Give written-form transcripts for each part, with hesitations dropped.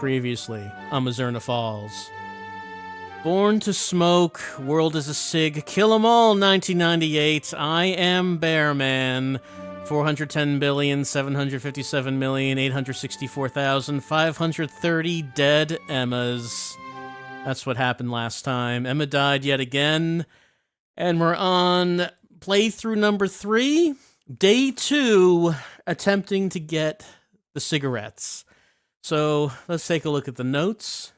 Previously on Mizzurna Falls. Born to smoke, world is a cig, kill 'em all, 1998. I am Bearman. 410,757,864,530 dead Emmas. That's what happened last time. Emma died yet again. And we're on playthrough number 3, day 2, attempting to get the cigarettes. So let's take a look at the notes.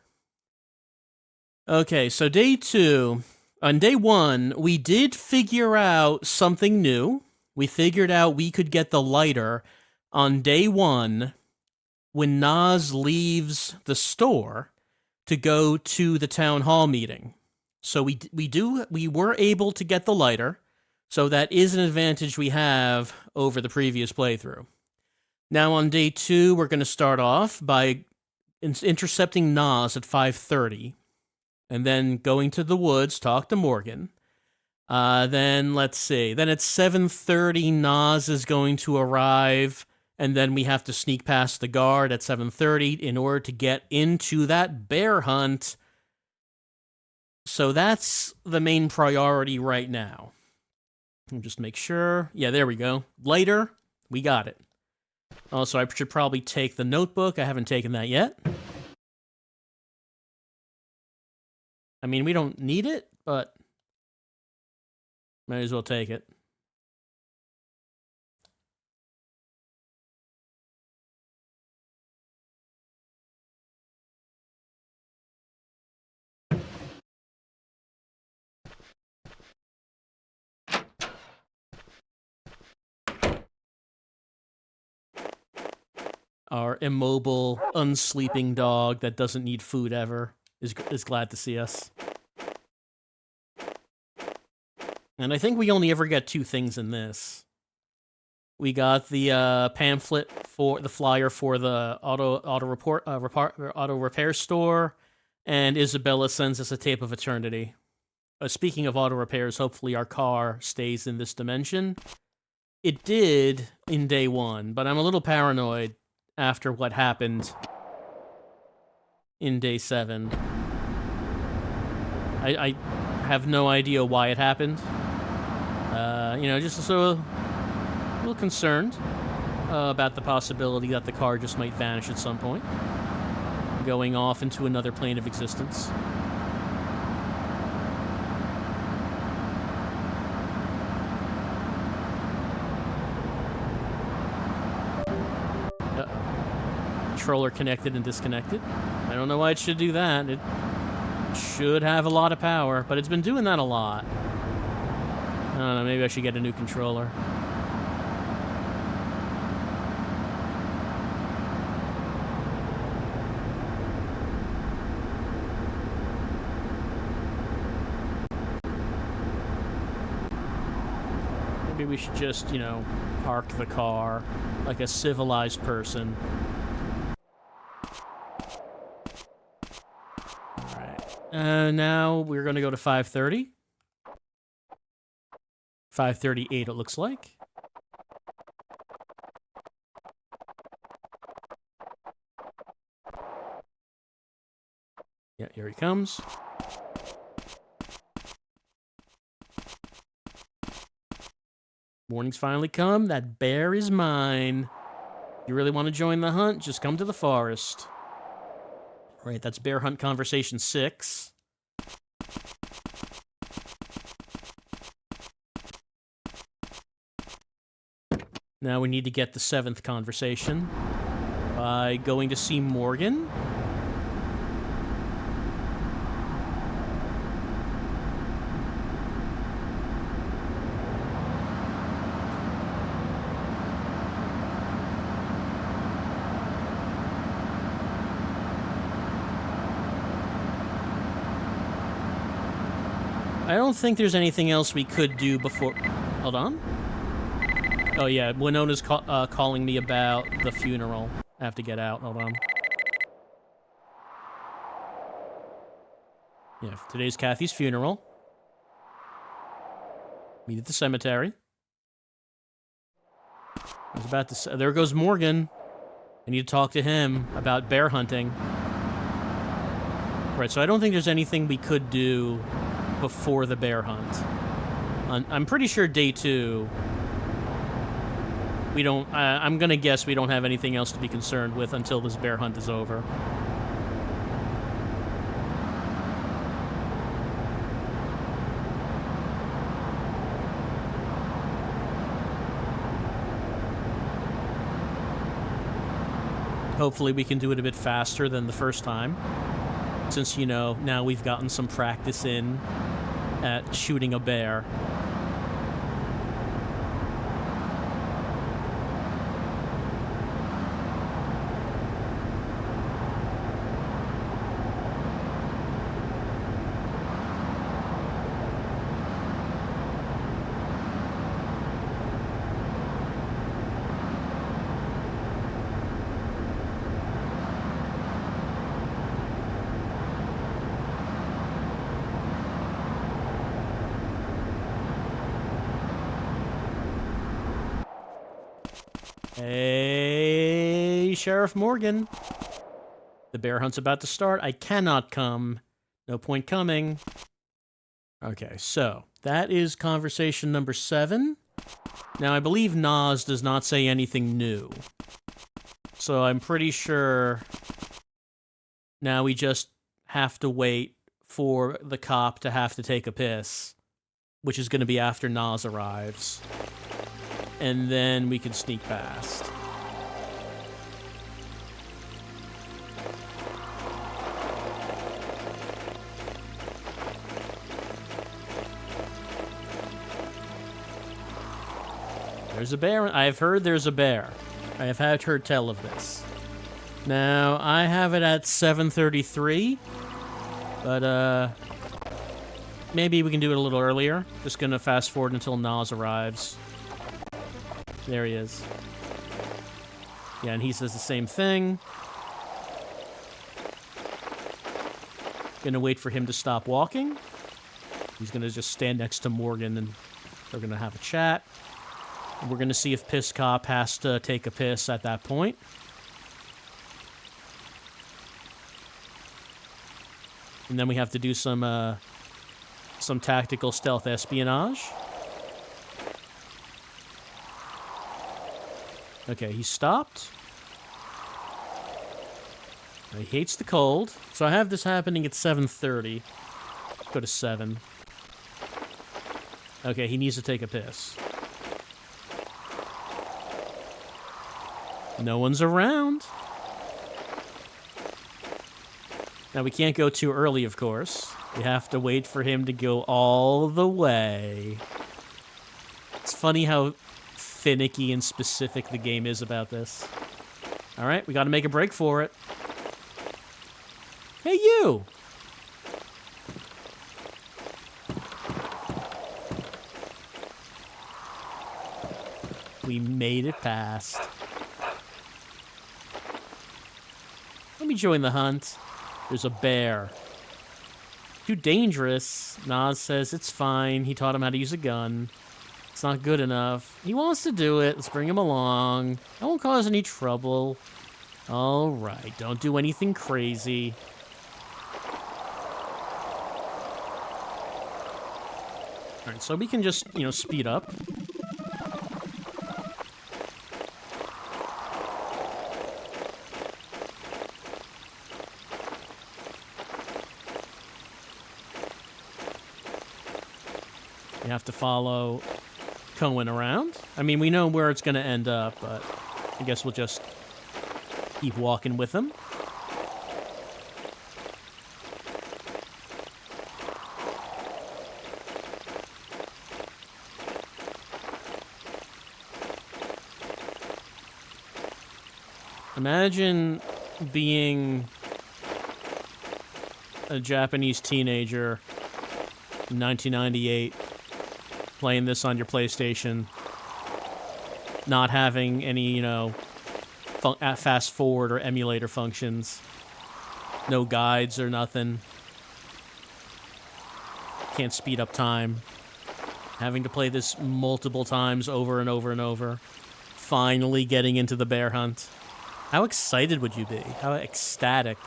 Okay, so day 2. On day 1, we did figure out something new. We figured out we could get the lighter on day 1 when Nas leaves the store to go to the town hall meeting. So we were able to get the lighter, so that is an advantage we have over the previous playthrough. Now on day 2, we're going to start off by intercepting Nas at 5:30, and then going to the woods, talk to Morgan. Then let's see. Then at 7:30, Nas is going to arrive, and then we have to sneak past the guard at 7:30 in order to get into that bear hunt. So that's the main priority right now. I'll just make sure. Yeah, there we go. Later, we got it. Also, I should probably take the notebook. I haven't taken that yet. I mean, we don't need it, but might as well take it. Our immobile, unsleeping dog that doesn't need food ever is glad to see us. And I think we only ever get 2 things in this. We got the pamphlet for the flyer for the auto repair store, and Isabella sends us a tape of eternity. Speaking of auto repairs, hopefully our car stays in this dimension. It did in day 1, but I'm a little paranoid after what happened in day 7. I have no idea why it happened. Just so a little concerned about the possibility that the car just might vanish at some point, going off into another plane of existence. Controller connected and disconnected. I don't know why it should do that. It should have a lot of power, but it's been doing that a lot. I don't know, maybe I should get a new controller. Maybe we should just, park the car like a civilized person. Now we're going to go to 5:30. 5:38 it looks like. Yeah, here he comes. Morning's finally come. That bear is mine. You really want to join the hunt? Just come to the forest. Right, that's Bear Hunt Conversation 6. Now we need to get the 7th conversation by going to see Morgan. I don't think there's anything else we could do before... Hold on. Oh, yeah, Winona's calling me about the funeral. I have to get out. Hold on. Yeah, today's Kathy's funeral. Meet at the cemetery. I was about to say... There goes Morgan. I need to talk to him about bear hunting. Right, so I don't think there's anything we could do before the bear hunt. I'm pretty sure day 2, we don't... I'm gonna guess we don't have anything else to be concerned with until this bear hunt is over. Hopefully we can do it a bit faster than the first time, since, you know, now we've gotten some practice in at shooting a bear. Hey, Sheriff Morgan. The bear hunt's about to start. I cannot come. No point coming. Okay, so that is conversation number 7. Now, I believe Nas does not say anything new. So I'm pretty sure now we just have to wait for the cop to have to take a piss, which is going to be after Nas arrives. And then we can sneak past. There's a bear. I've heard there's a bear. I have had heard tell of this. Now, I have it at 7:33, but maybe we can do it a little earlier. Just gonna fast forward until Nas arrives. There he is. Yeah, and he says the same thing. Gonna wait for him to stop walking. He's gonna just stand next to Morgan and they're gonna have a chat. And we're gonna see if Piss Cop has to take a piss at that point. And then we have to do some tactical stealth espionage. Okay, he stopped. He hates the cold. So I have this happening at 7:30. Go to 7. Okay, he needs to take a piss. No one's around. Now, we can't go too early, of course. We have to wait for him to go all the way. It's funny how finicky and specific the game is about this. All right, we got to make a break for it. Hey, you! We made it past. Let me join the hunt. There's a bear. Too dangerous. Nas says it's fine. He taught him how to use a gun. It's not good enough. He wants to do it. Let's bring him along. I won't cause any trouble. All right. Don't do anything crazy. All right. So we can just, you know, speed up. We have to follow Cohen around. I mean, we know where it's going to end up, but I guess we'll just keep walking with him. Imagine being a Japanese teenager in 1998, playing this on your PlayStation, not having any, you know, fast forward or emulator functions, no guides or nothing, can't speed up time, having to play this multiple times over and over and over, finally getting into the bear hunt. How excited would you be? How ecstatic.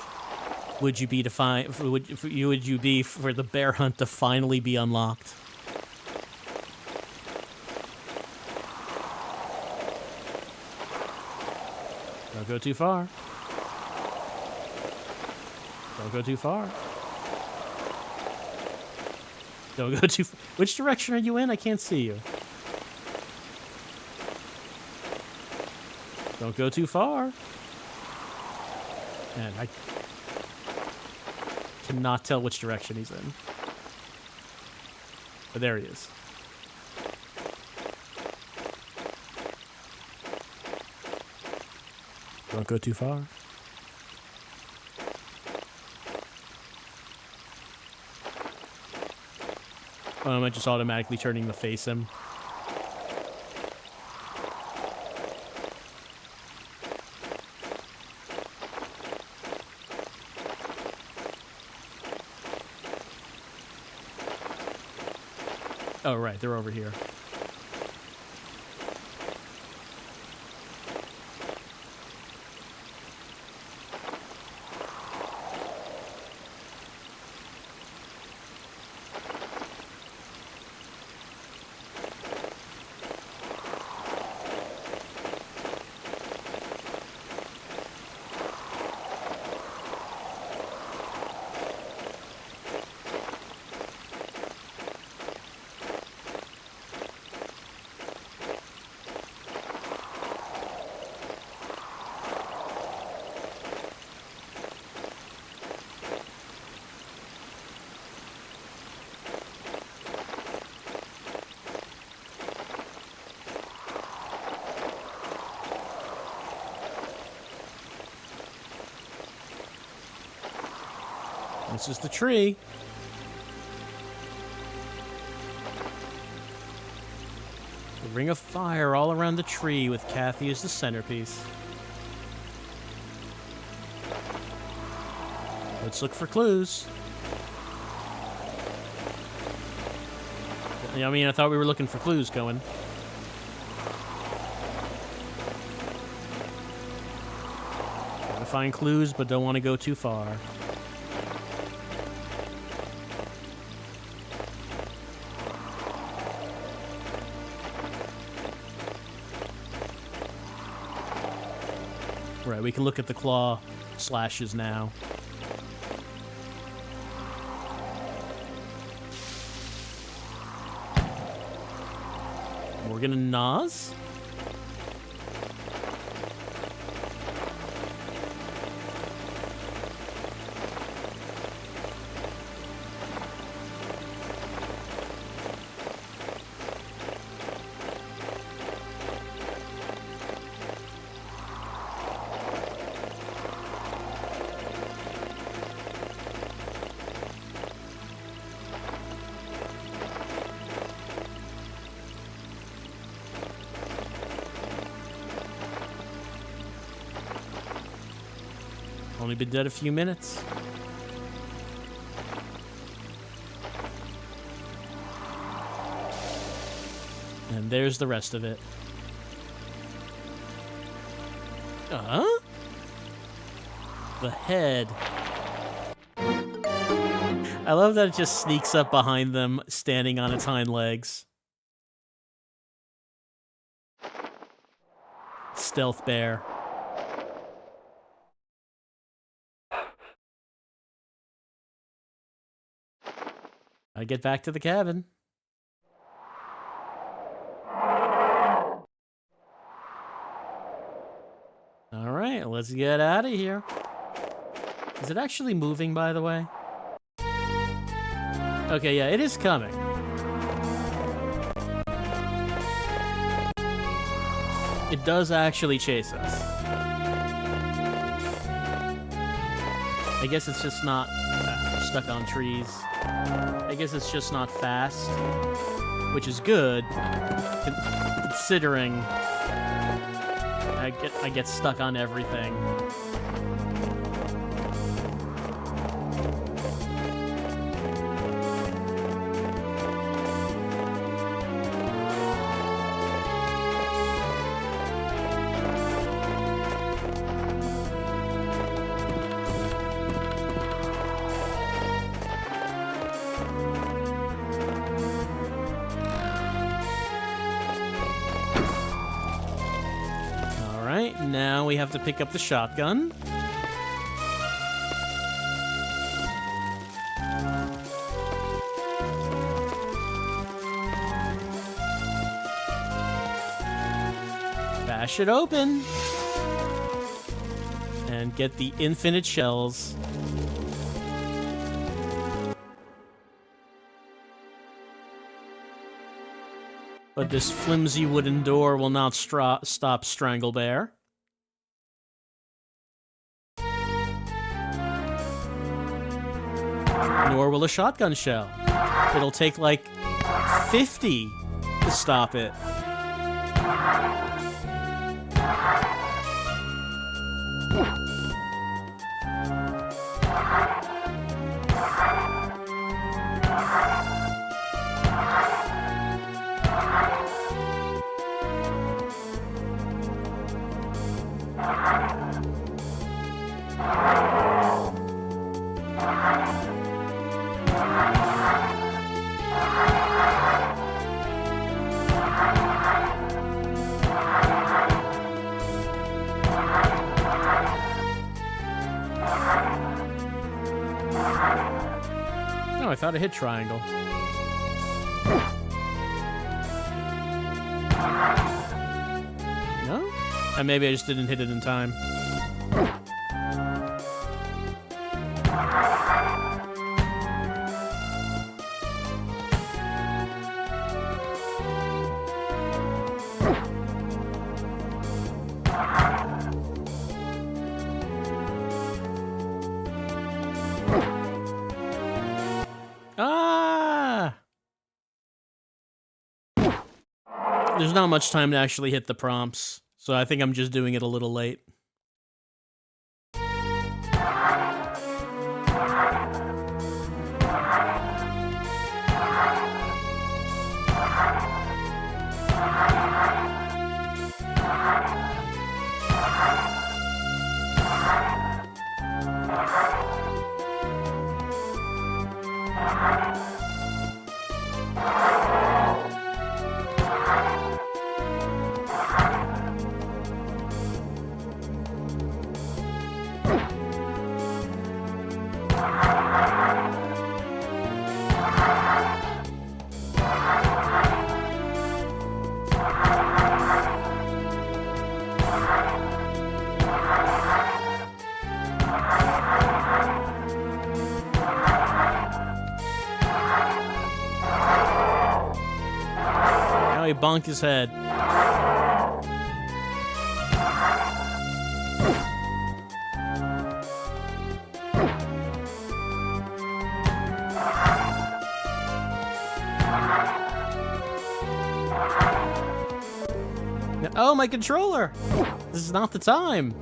would you be would you be for the bear hunt to finally be unlocked? Don't go too far. Don't go too far. Don't go too far. Which direction are you in? I can't see you. Don't go too far. Man, I cannot tell which direction he's in. But there he is. Don't go too far. Am I just automatically turning to face him? Oh, right, they're over here. This is the tree. The ring of fire all around the tree with Kathy as the centerpiece. Let's look for clues. I mean, I thought we were looking for clues going. Gotta find clues, but don't want to go too far. Right, we can look at the claw slashes now. Morgan and Nas? Only been dead a few minutes. And there's the rest of it. The head. I love that it just sneaks up behind them, standing on its hind legs. Stealth bear. I get back to the cabin. All right, let's get out of here. Is it actually moving, by the way? Okay, yeah, it is coming. It does actually chase us. I guess it's just not stuck on trees. I guess it's just not fast, which is good, considering I get stuck on everything. Alright, now we have to pick up the shotgun. Bash it open. And get the infinite shells. But this flimsy wooden door will not stop Stranglebear. Nor will a shotgun shell. It'll take like 50 to stop it. Oh, I thought I hit triangle. No? And maybe I just didn't hit it in time. There's not much time to actually hit the prompts, so I think I'm just doing it a little late. He bonked his head. Oh, my controller! This is not the time.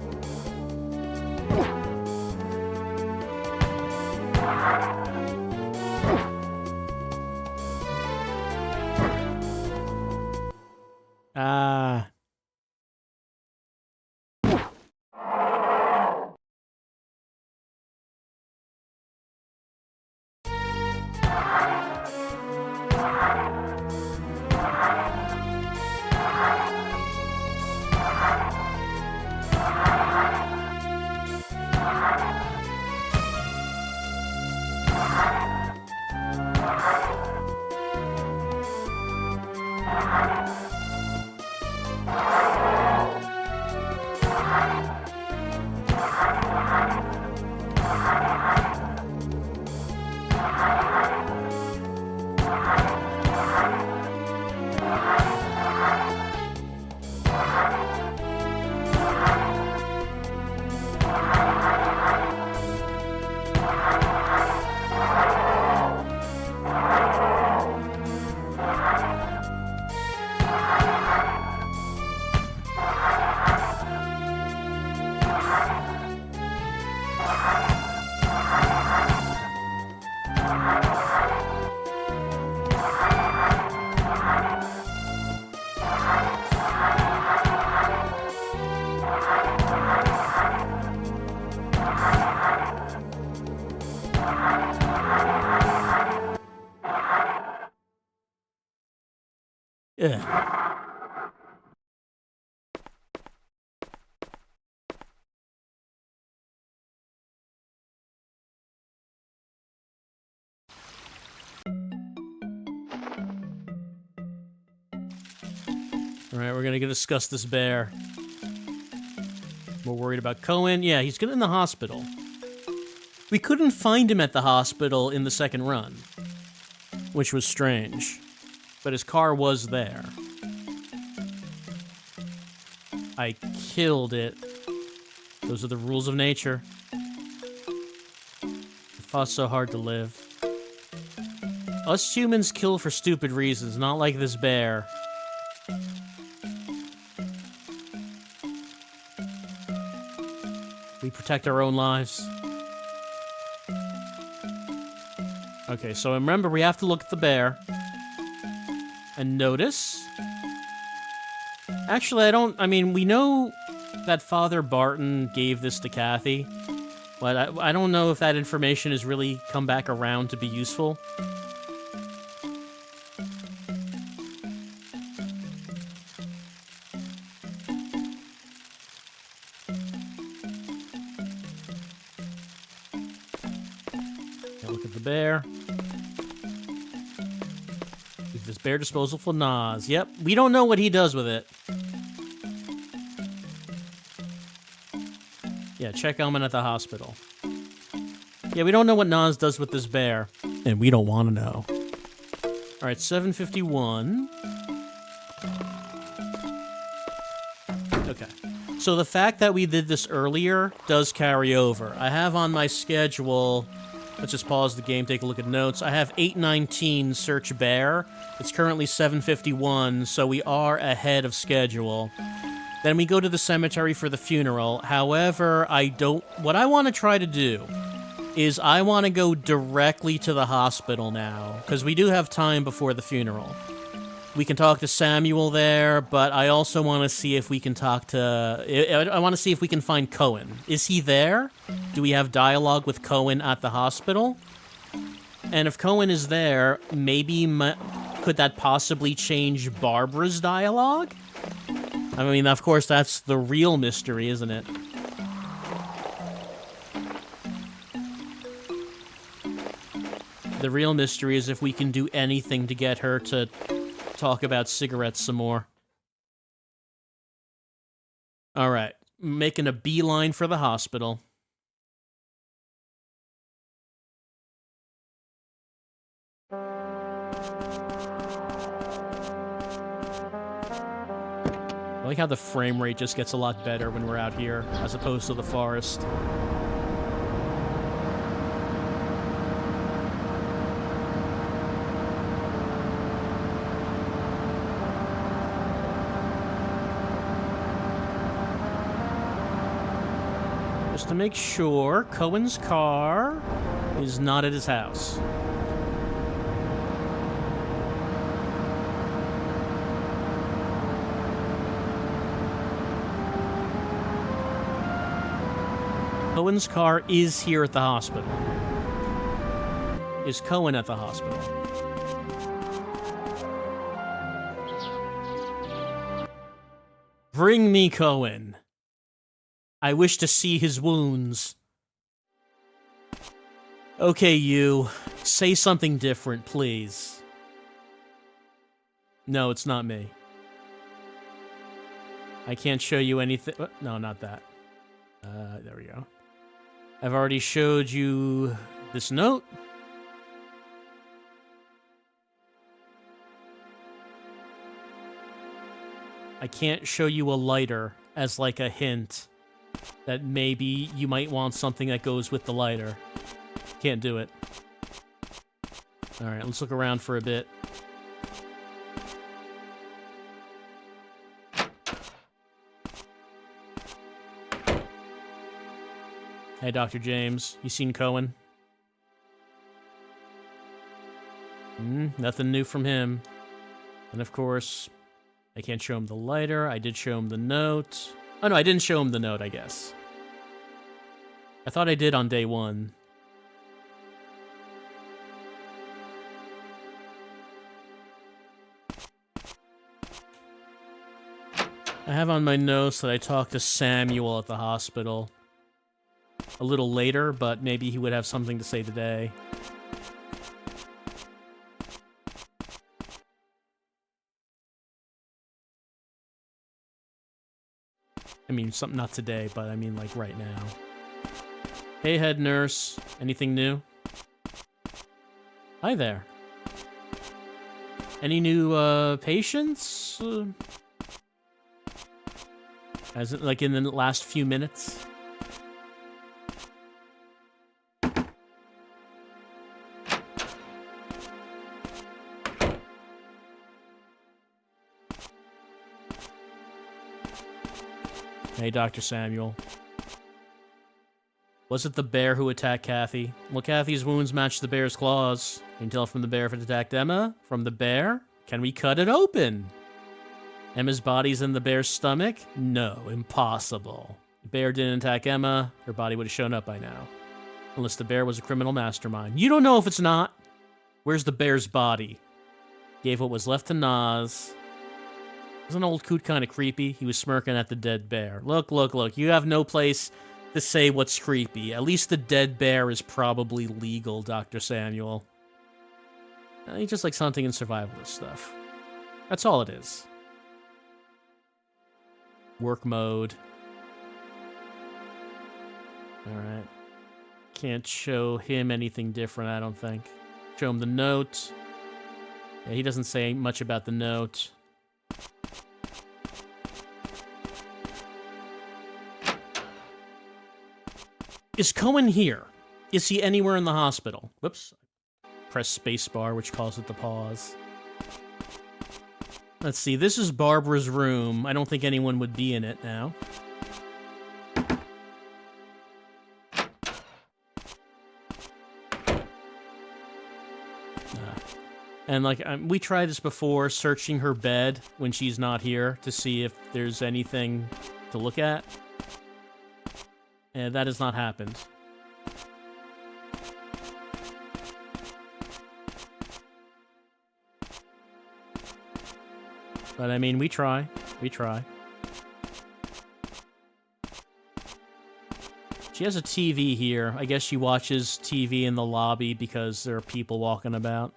Ugh. Alright, we're gonna discuss this bear. We're worried about Cohen. Yeah, he's good in the hospital. We couldn't find him at the hospital in the second run, which was strange. But his car was there. I killed it. Those are the rules of nature. It fought so hard to live. Us humans kill for stupid reasons, not like this bear. We protect our own lives. Okay, so remember, we have to look at the bear. And notice. Actually, I mean, we know that Father Barton gave this to Kathy. But I don't know if that information has really come back around to be useful. Look at the bear. Use this bear disposal for Nas. Yep, we don't know what he does with it. Yeah, check Elman at the hospital. Yeah, we don't know what Nas does with this bear. And we don't want to know. Alright, 7:51. Okay. So the fact that we did this earlier does carry over. I have on my schedule... Let's just pause the game, take a look at notes. I have 8:19 search bear. It's currently 7:51, so we are ahead of schedule. Then we go to the cemetery for the funeral. However, what I want to try to do is I want to go directly to the hospital now, because we do have time before the funeral. We can talk to Samuel there, but I also want to see if we can talk to... I want to see if we can find Cohen. Is he there? Do we have dialogue with Cohen at the hospital? And if Cohen is there, maybe... could that possibly change Barbara's dialogue? I mean, of course, that's the real mystery, isn't it? The real mystery is if we can do anything to get her to... talk about cigarettes some more. Alright, making a beeline for the hospital. I like how the frame rate just gets a lot better when we're out here, as opposed to the forest. Just to make sure, Cohen's car is not at his house. Cohen's car is here at the hospital. Is Cohen at the hospital? Bring me Cohen. I wish to see his wounds. Okay, you. Say something different, please. No, it's not me. I can't show you anything. No, not that. There we go. I've already showed you this note. I can't show you a lighter as like a hint that maybe you might want something that goes with the lighter. Can't do it. Alright, let's look around for a bit. Hey, Dr. James, you seen Cohen? Nothing new from him. And of course, I can't show him the lighter. I did show him the note. Oh no, I didn't show him the note, I guess. I thought I did on day one. I have on my notes that I talked to Samuel at the hospital. A little later, but maybe he would have something to say today. I mean, something not today, but I mean, like, right now. Hey, head nurse. Anything new? Hi there. Any new, patients? As it, like, in the last few minutes? Hey, Dr. Samuel. Was it the bear who attacked Kathy? Well, Kathy's wounds match the bear's claws. Can you tell from the bear if it attacked Emma? From the bear? Can we cut it open? Emma's body's in the bear's stomach? No, impossible. The bear didn't attack Emma, her body would have shown up by now. Unless the bear was a criminal mastermind. You don't know if it's not. Where's the bear's body? Gave what was left to Nas. Wasn't old coot kind of creepy? He was smirking at the dead bear. Look, look, look. You have no place to say what's creepy. At least the dead bear is probably legal, Dr. Samuel. He just likes hunting and survivalist stuff. That's all it is. Work mode. Alright. Can't show him anything different, I don't think. Show him the note. Yeah, he doesn't say much about the note. Is Cohen here? Is he anywhere in the hospital? Whoops. Press spacebar, which calls it the pause. Let's see, this is Barbara's room. I don't think anyone would be in it now. And, like, we tried this before, searching her bed when she's not here to see if there's anything to look at. And that has not happened. But, I mean, we try. We try. She has a TV here. I guess she watches TV in the lobby because there are people walking about.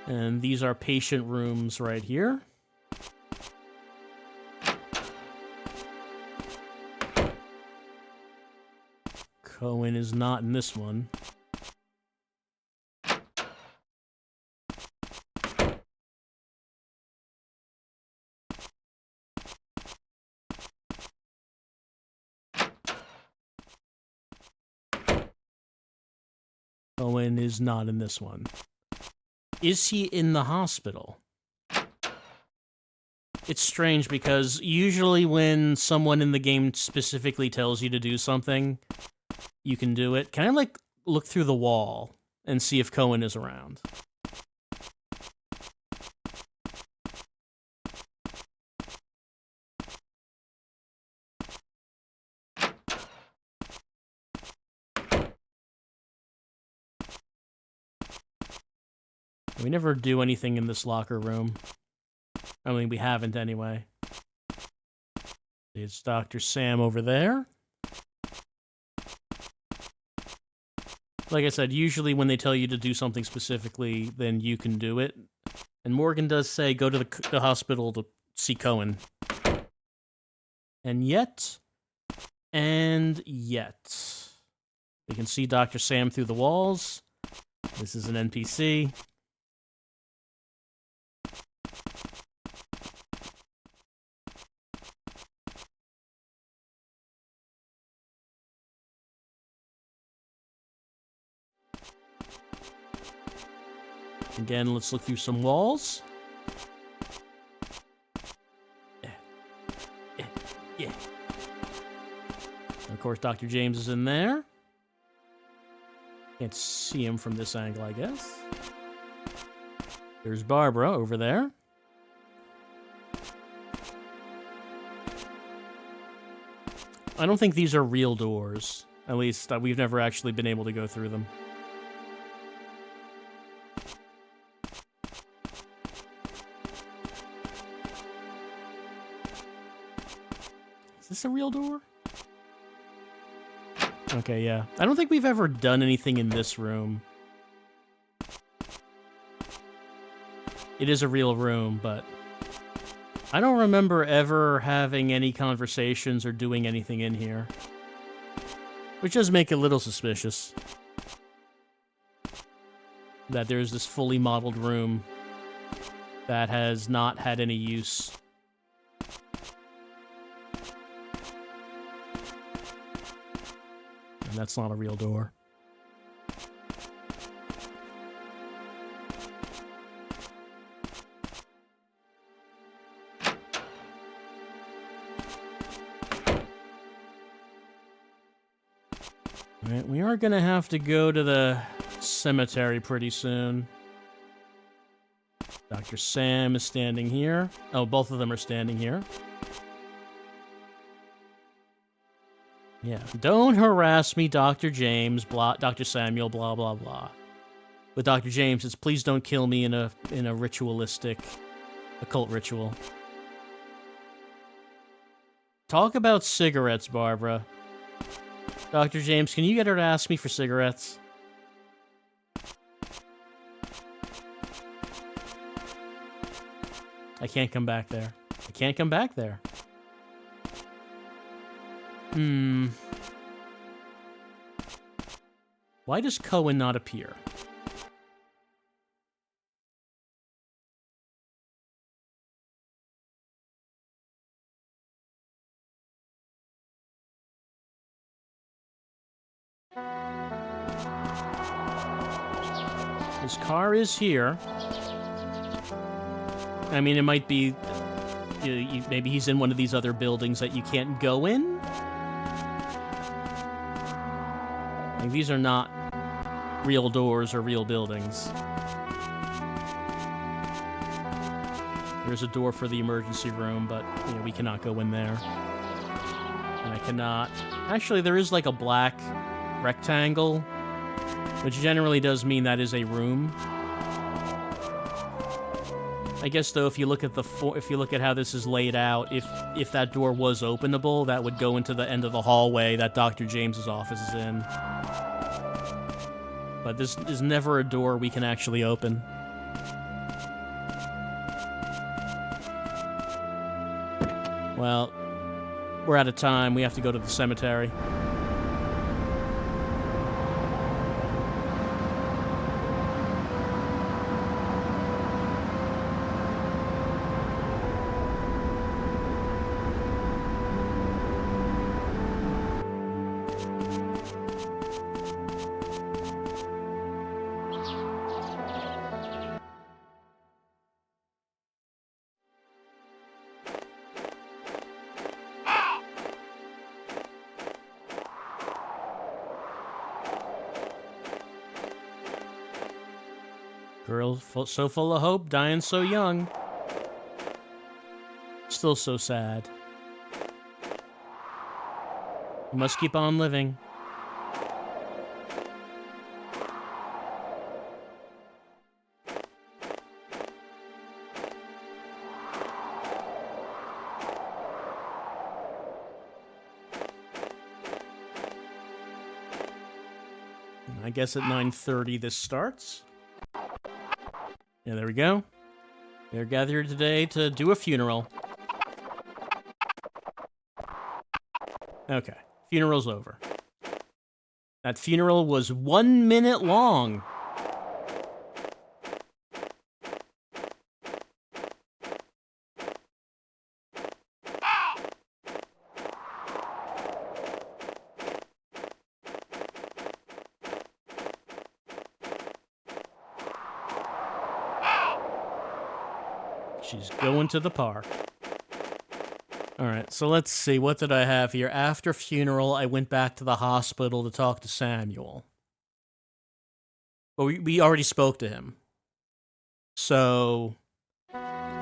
And these are patient rooms right here. Cohen is not in this one. Cohen is not in this one. Is he in the hospital? It's strange because usually when someone in the game specifically tells you to do something, you can do it. Can I, like, look through the wall and see if Cohen is around? We never do anything in this locker room. I mean, we haven't anyway. It's Dr. Sam over there. Like I said, usually when they tell you to do something specifically, then you can do it. And Morgan does say, go to the hospital to see Cohen. And yet... We can see Dr. Sam through the walls. This is an NPC. Again, let's look through some walls. Yeah. And of course, Dr. James is in there. Can't see him from this angle, I guess. There's Barbara over there. I don't think these are real doors. At least, we've never actually been able to go through them. Is this a real door? Okay, yeah. I don't think we've ever done anything in this room. It is a real room, but I don't remember ever having any conversations or doing anything in here. Which does make it a little suspicious. That there's this fully modeled room that has not had any use. And that's not a real door. Alright, we are gonna have to go to the cemetery pretty soon. Dr. Sam is standing here. Oh, both of them are standing here. Yeah, don't harass me, Dr. James, blah, Dr. Samuel, blah, blah, blah. With Dr. James, it's please don't kill me in a ritualistic, occult ritual. Talk about cigarettes, Barbara. Dr. James, can you get her to ask me for cigarettes? I can't come back there. I can't come back there. Why does Cohen not appear? His car is here. I mean, it might be... maybe he's in one of these other buildings that you can't go in? Like, these are not real doors or real buildings. There's a door for the emergency room, but, you know, we cannot go in there. And I cannot... Actually, there is, like, a black rectangle, which generally does mean that is a room. I guess though, if you look at how this is laid out, if that door was openable, that would go into the end of the hallway that Dr. James's office is in. But this is never a door we can actually open. Well, we're out of time. We have to go to the cemetery. Girl so full of hope, dying so young. Still so sad. You must keep on living. I guess at 9:30 this starts. Yeah, there we go. They're gathered today to do a funeral. Okay, funeral's over. That funeral was 1 minute long. She's going to the park. Alright, so let's see. What did I have here? After funeral, I went back to the hospital to talk to Samuel. But we already spoke to him. So,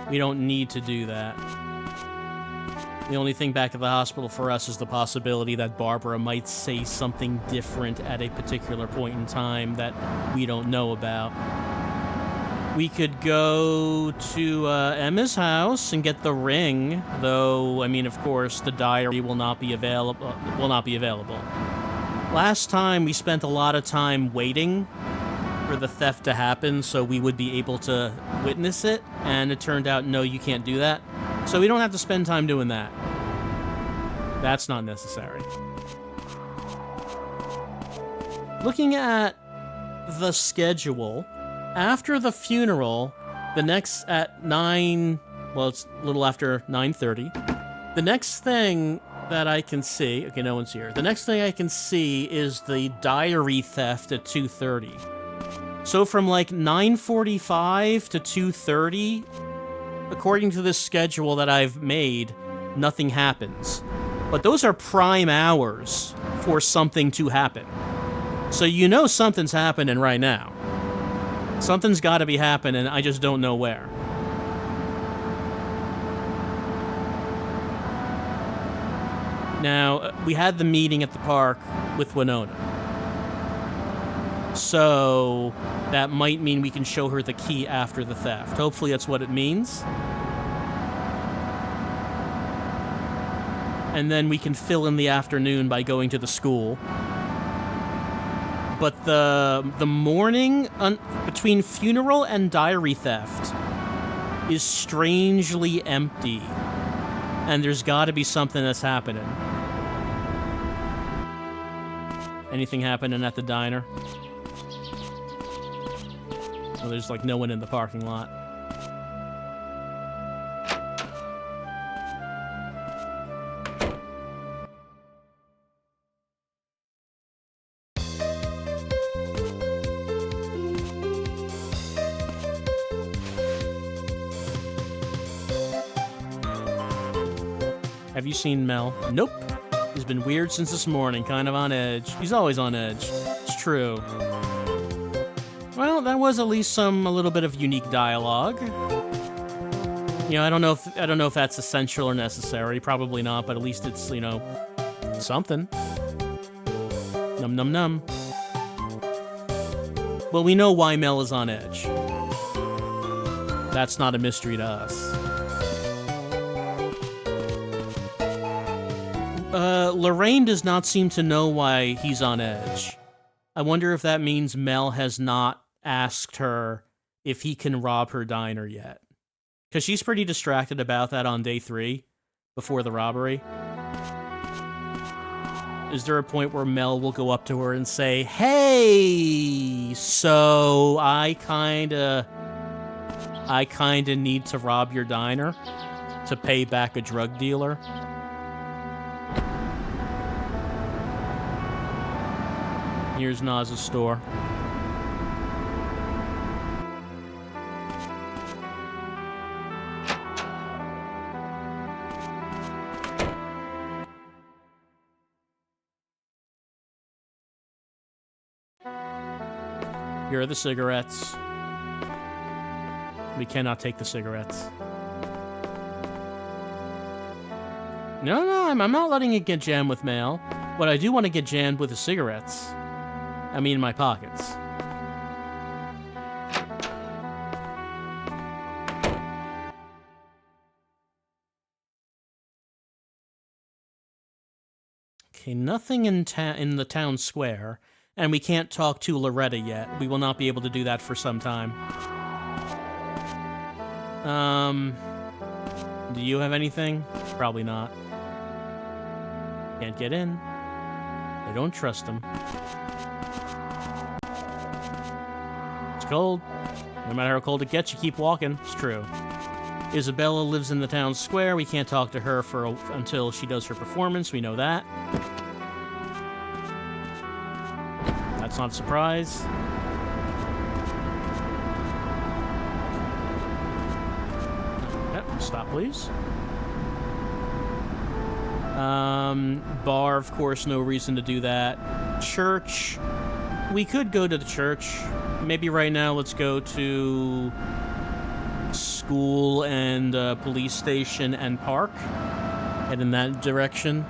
we don't need to do that. The only thing back at the hospital for us is the possibility that Barbara might say something different at a particular point in time that we don't know about. We could go to Emma's house and get the ring, though, I mean, of course, the diary will not be available. Last time, we spent a lot of time waiting for the theft to happen so we would be able to witness it, and it turned out, no, you can't do that. So we don't have to spend time doing that. That's not necessary. Looking at the schedule, after the funeral, the next at 9, well, it's a little after 9:30. The next thing that I can see, okay, no one's here. The next thing I can see is the diary theft at 2:30. So from like 9:45 to 2:30, according to this schedule that I've made, nothing happens. But those are prime hours for something to happen. So you know something's happening right now. Something's got to be happening, I just don't know where. Now, we had the meeting at the park with Winona. So that might mean we can show her the key after the theft. Hopefully that's what it means. And then we can fill in the afternoon by going to the school. But the morning between funeral and diary theft is strangely empty. And there's got to be something that's happening. Anything happening at the diner? Well, there's like no one in the parking lot. Have you seen Mel? Nope. He's been weird since this morning, kind of on edge. He's always on edge. It's true. Well, that was at least a little bit of unique dialogue. You know, I don't know if that's essential or necessary. Probably not, but at least it's, you know, something. Num num num. Well, we know why Mel is on edge. That's not a mystery to us. Lorraine does not seem to know why he's on edge. I wonder if that means Mel has not asked her if he can rob her diner yet. Because she's pretty distracted about that on day 3, before the robbery. Is there a point where Mel will go up to her and say, "Hey, so I kinda need to rob your diner to pay back a drug dealer"? Here's Naz's store. Here are the cigarettes. We cannot take the cigarettes. No, I'm not letting it get jammed with mail. But I do want to get jammed with the cigarettes. I mean, in my pockets. Okay, nothing in the town square, and we can't talk to Loretta yet. We will not be able to do that for some time. Do you have anything? Probably not. Can't get in. I don't trust him. It's cold. No matter how cold it gets, you keep walking. It's true. Isabella lives in the town square. We can't talk to her until she does her performance. We know that. That's not a surprise. Yep, stop, please. Bar, of course, no reason to do that. Church. We could go to the church. Maybe right now let's go to school and police station and park. Head in that direction.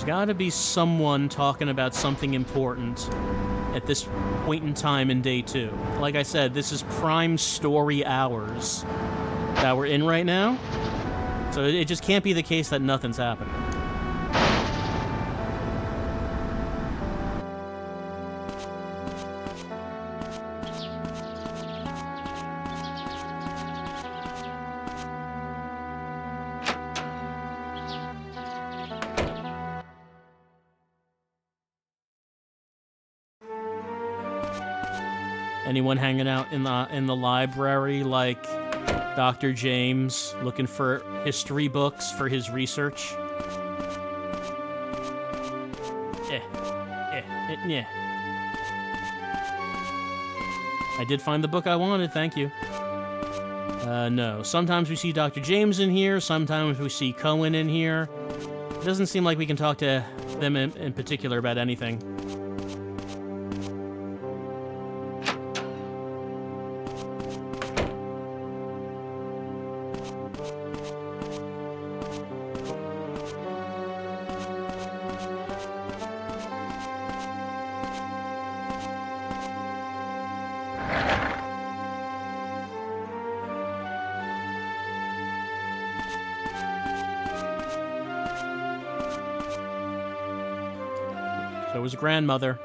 There's got to be someone talking about something important at this point in time in day 2. Like I said, this is prime story hours that we're in right now. So it just can't be the case that nothing's happening. Anyone hanging out in the library like Dr. James looking for history books for his research? Yeah. I did find the book I wanted, thank you. No. Sometimes we see Dr. James in here, sometimes we see Cohen in here. It doesn't seem like we can talk to them in particular about anything. So was grandmother.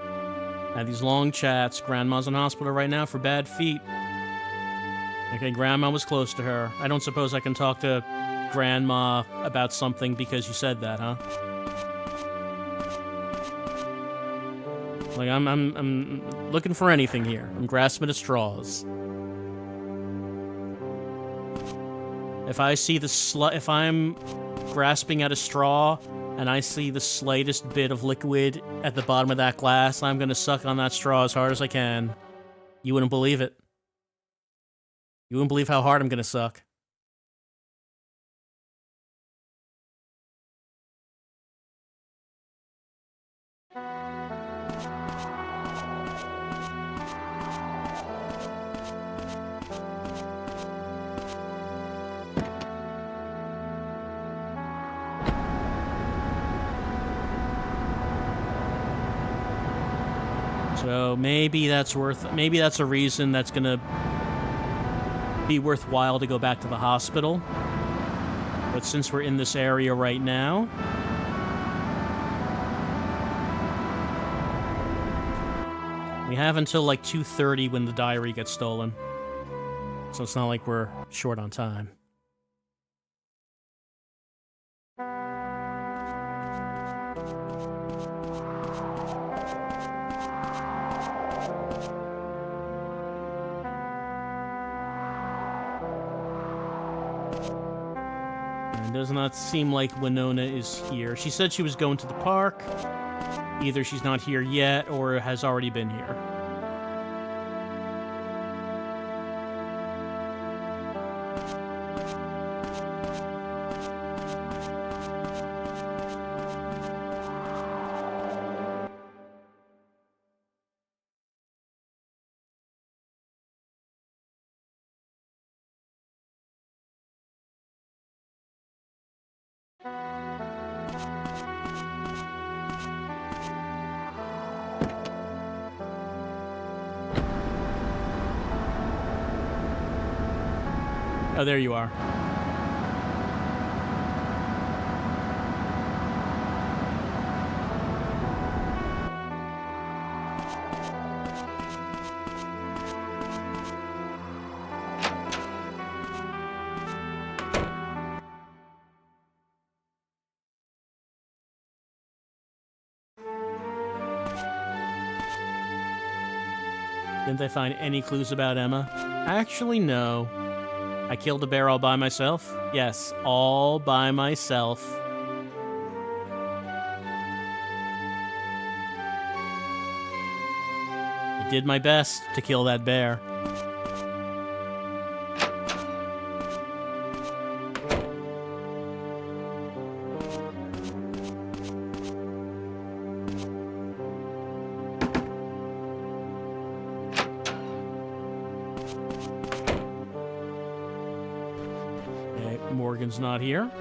Had these long chats. Grandma's in hospital right now for bad feet. Okay, grandma was close to her. I don't suppose I can talk to grandma about something because you said that, huh? Like I'm looking for anything here. I'm grasping at straws. If I see if I'm grasping at a straw and I see the slightest bit of liquid at the bottom of that glass, I'm gonna suck on that straw as hard as I can. You wouldn't believe it. You wouldn't believe how hard I'm gonna suck. So maybe that's a reason that's gonna be worthwhile to go back to the hospital. But since we're in this area right now, we have until like 2:30 when the diary gets stolen. So it's not like we're short on time. It does not seem like Winona is here. She said she was going to the park. Either she's not here yet or has already been here. Oh, there you are. Didn't they find any clues about Emma? Actually, no. I killed a bear all by myself? Yes, all by myself. I did my best to kill that bear. Morgan's not here.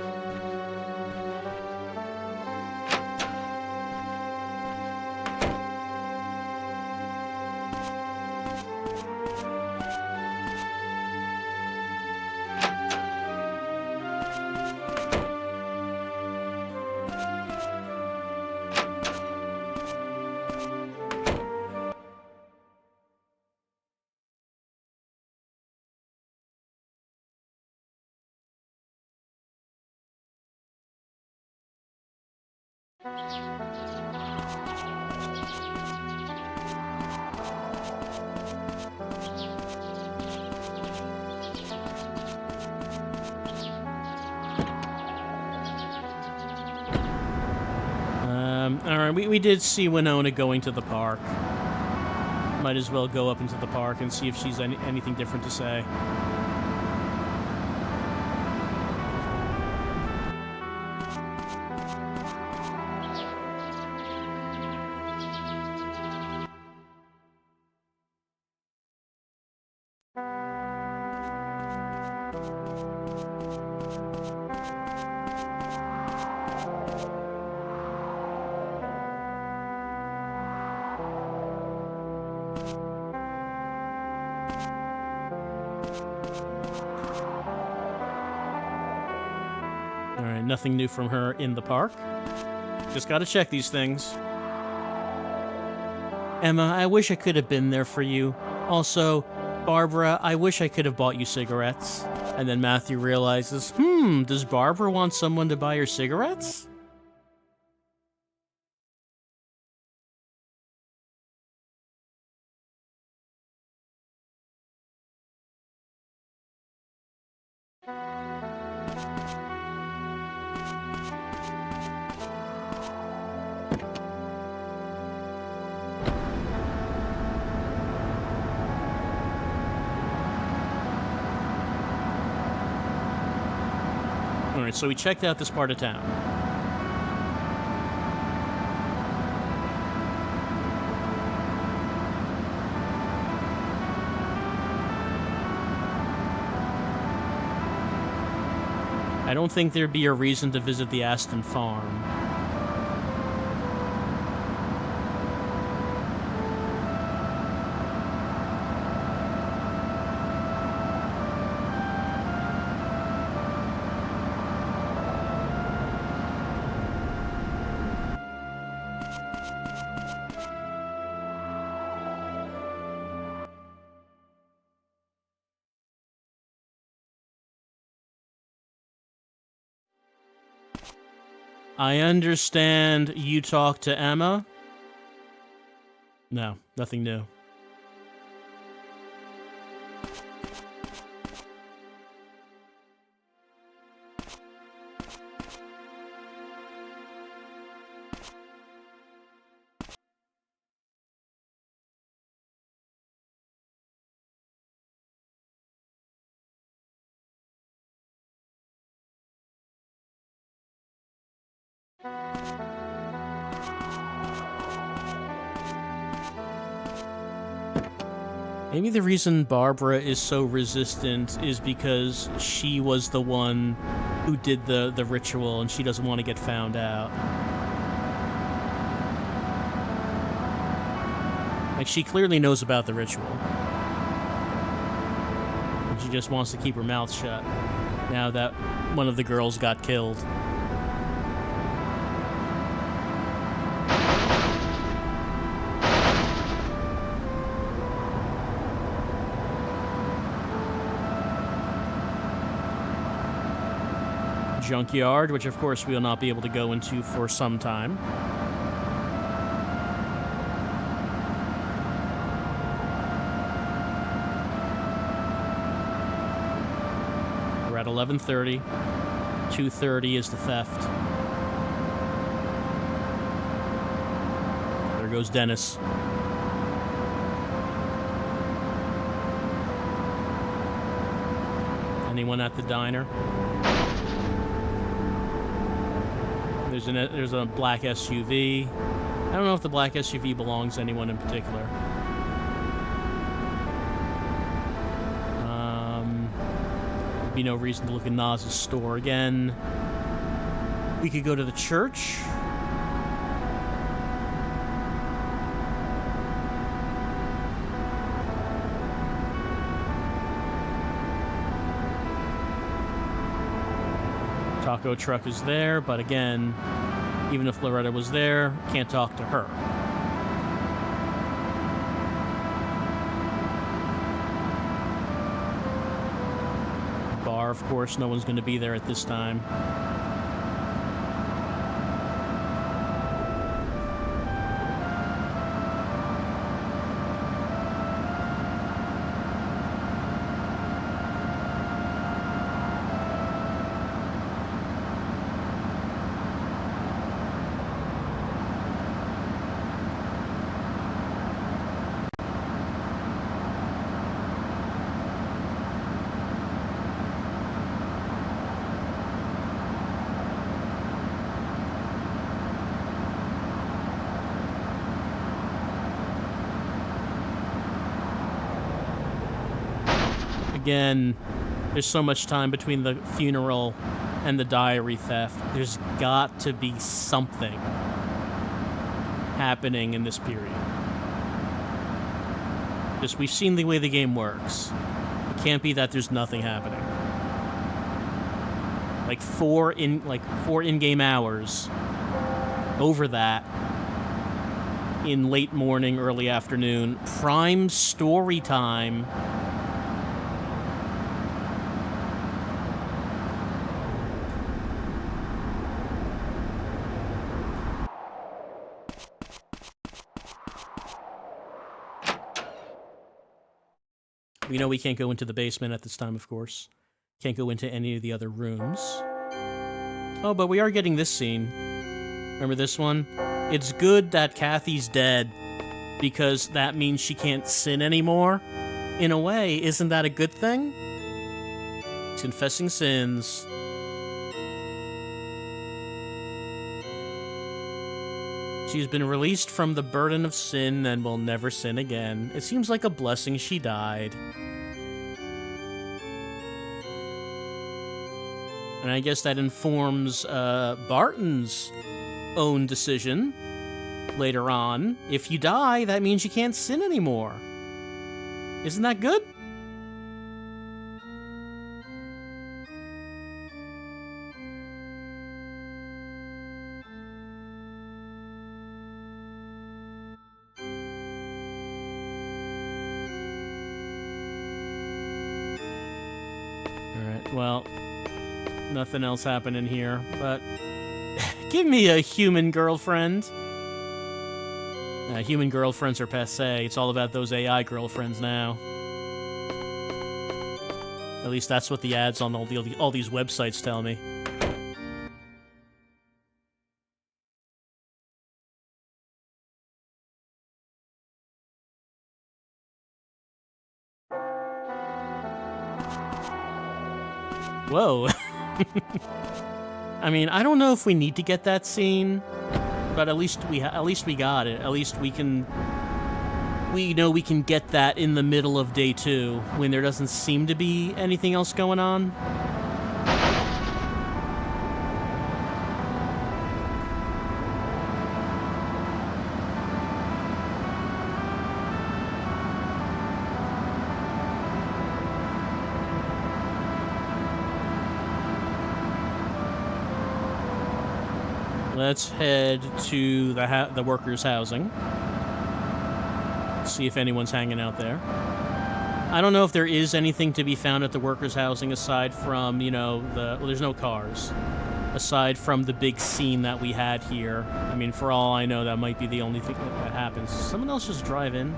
Alright, we did see Winona going to the park. Might as well go up into the park and see if she's anything different to say. Alright, nothing new from her in the park. Just gotta check these things. Emma, I wish I could have been there for you. Also, Barbara, I wish I could have bought you cigarettes. And then Matthew realizes, does Barbara want someone to buy her cigarettes? Alright, so we checked out this part of town. I don't think there'd be a reason to visit the Aston farm. I understand you talked to Emma? No, nothing new. Maybe the reason Barbara is so resistant is because she was the one who did the ritual and she doesn't want to get found out. Like, she clearly knows about the ritual. And she just wants to keep her mouth shut now that one of the girls got killed. Junkyard, which of course we will not be able to go into for some time. We're at 11:30. 2:30 is the theft. There goes Dennis. Anyone at the diner? There's a black SUV. I don't know if the black SUV belongs to anyone in particular. There'd be no reason to look in Naz's store again. We could go to the church. Taco truck is there, but again, even if Loretta was there, can't talk to her. Bar, of course, no one's going to be there at this time. Again, there's so much time between the funeral and the diary theft. There's got to be something happening in this period. Just, we've seen the way the game works. It can't be that there's nothing happening. Like four in-game hours over that in late morning, early afternoon, prime story time. We know we can't go into the basement at this time, of course. Can't go into any of the other rooms. Oh, but we are getting this scene. Remember this one? It's good that Kathy's dead, because that means she can't sin anymore. In a way, isn't that a good thing? She's confessing sins. She's been released from the burden of sin and will never sin again. It seems like a blessing she died. And I guess that informs Barton's own decision later on. If you die, that means you can't sin anymore. Isn't that good? Alright, well, nothing else happening here, but give me a human girlfriend. Human girlfriends are passé. It's all about those AI girlfriends now. At least that's what the ads on all these websites tell me. Whoa. I mean, I don't know if we need to get that scene, but at least we got it. At least we know we can get that in the middle of day 2 when there doesn't seem to be anything else going on. Let's head to the workers' housing. See if anyone's hanging out there. I don't know if there is anything to be found at the workers' housing aside from, you know, there's no cars. Aside from the big scene that we had here. I mean, for all I know, that might be the only thing that happens. Someone else just drive in?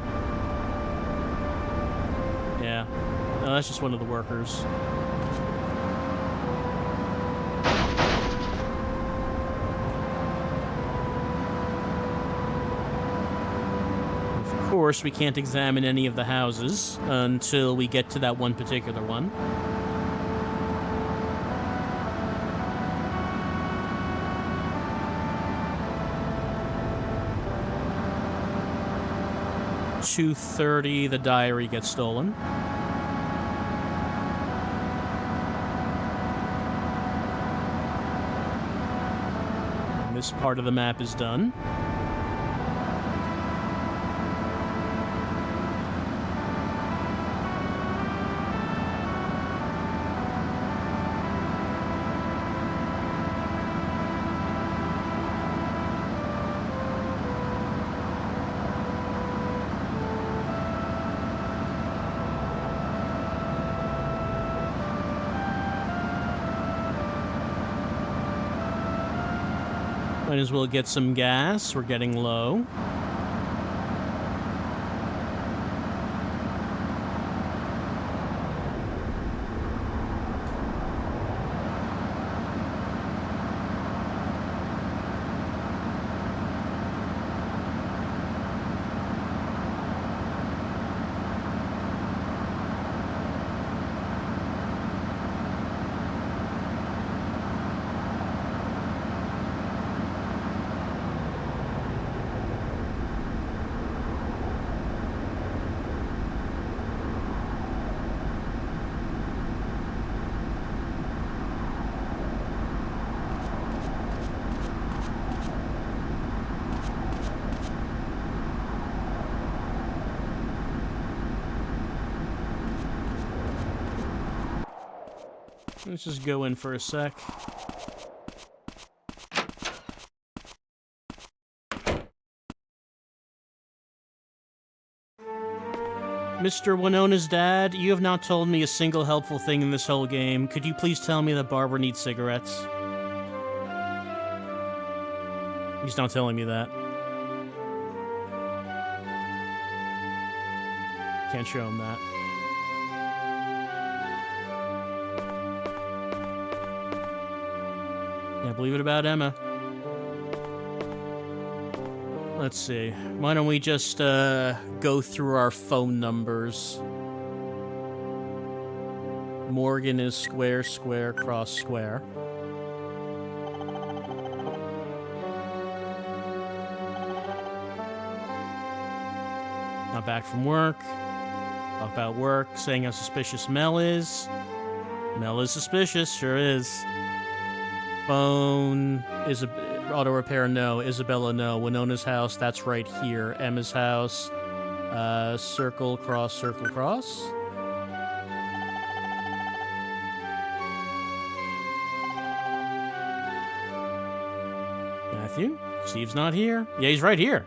Yeah. No, that's just one of the workers. Of course, we can't examine any of the houses until we get to that one particular one. .2:30, the diary gets stolen. And this part of the map is done. Might as well get some gas. We're getting low. Let's just go in for a sec. Mr. Winona's dad, you have not told me a single helpful thing in this whole game. Could you please tell me that Barbara needs cigarettes? He's not telling me that. Can't show him that. Can't believe it about Emma. Let's see. Why don't we just go through our phone numbers? Morgan is square, square, cross, square. Not back from work. Talk about work, saying how suspicious Mel is. Mel is suspicious, sure is. Phone, auto repair, no. Isabella, no. Winona's house, that's right here. Emma's house, circle, cross, circle, cross. Matthew, Steve's not here. Yeah, he's right here.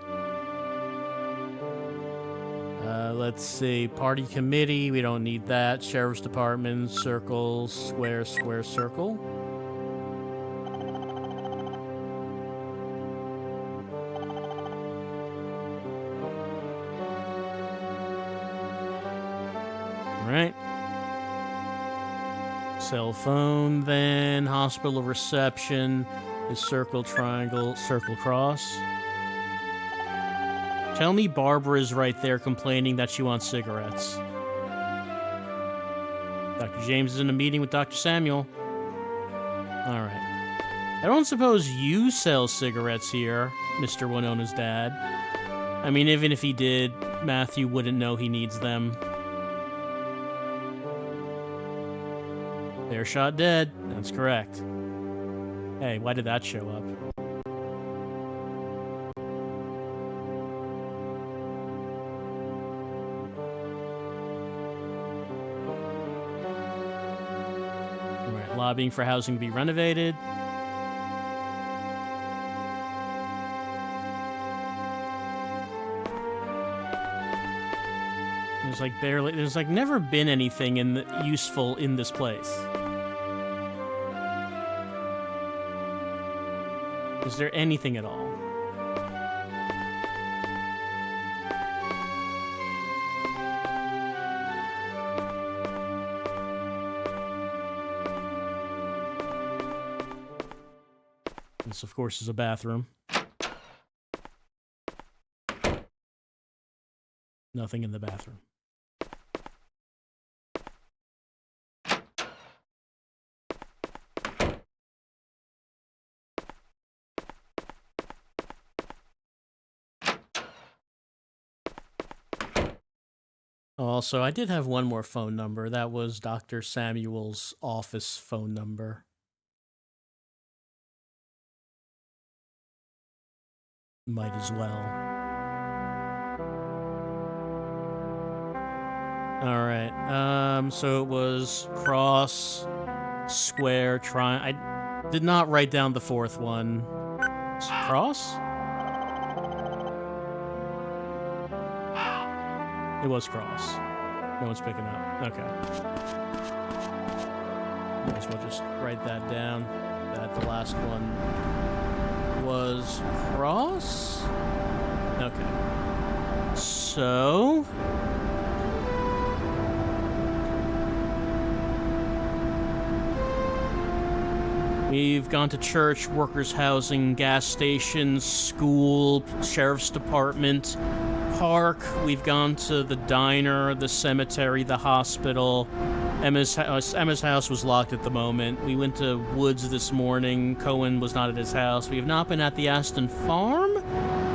Let's see. Party committee, we don't need that. Sheriff's department, circle, square, square, circle. Right. Cell phone, then hospital reception is circle, triangle, circle, cross. Tell me Barbara's right there complaining that she wants cigarettes. Dr. James is in a meeting with Dr. Samuel. Alright. I don't suppose you sell cigarettes here, Mr. Winona's dad. I mean, even if he did, Matthew wouldn't know he needs them. They're shot dead. That's correct. Hey, why did that show up? Alright, lobbying for housing to be renovated. There's like never been anything useful in this place. Is there anything at all? This, of course, is a bathroom. Nothing in the bathroom. Also, I did have one more phone number. That was Dr. Samuel's office phone number. Might as well. Alright, so it was cross, square, triangle. I did not write down the fourth one. Cross? It was cross. No one's picking up. Okay. Might as well just write that down. That the last one was cross? Okay. So... we've gone to church, workers' housing, gas stations, school, sheriff's department, park. We've gone to the diner, the cemetery, the hospital. Emma's house was locked at the moment. We went to Woods this morning. Cohen was not at his house. We have not been at the Aston Farm,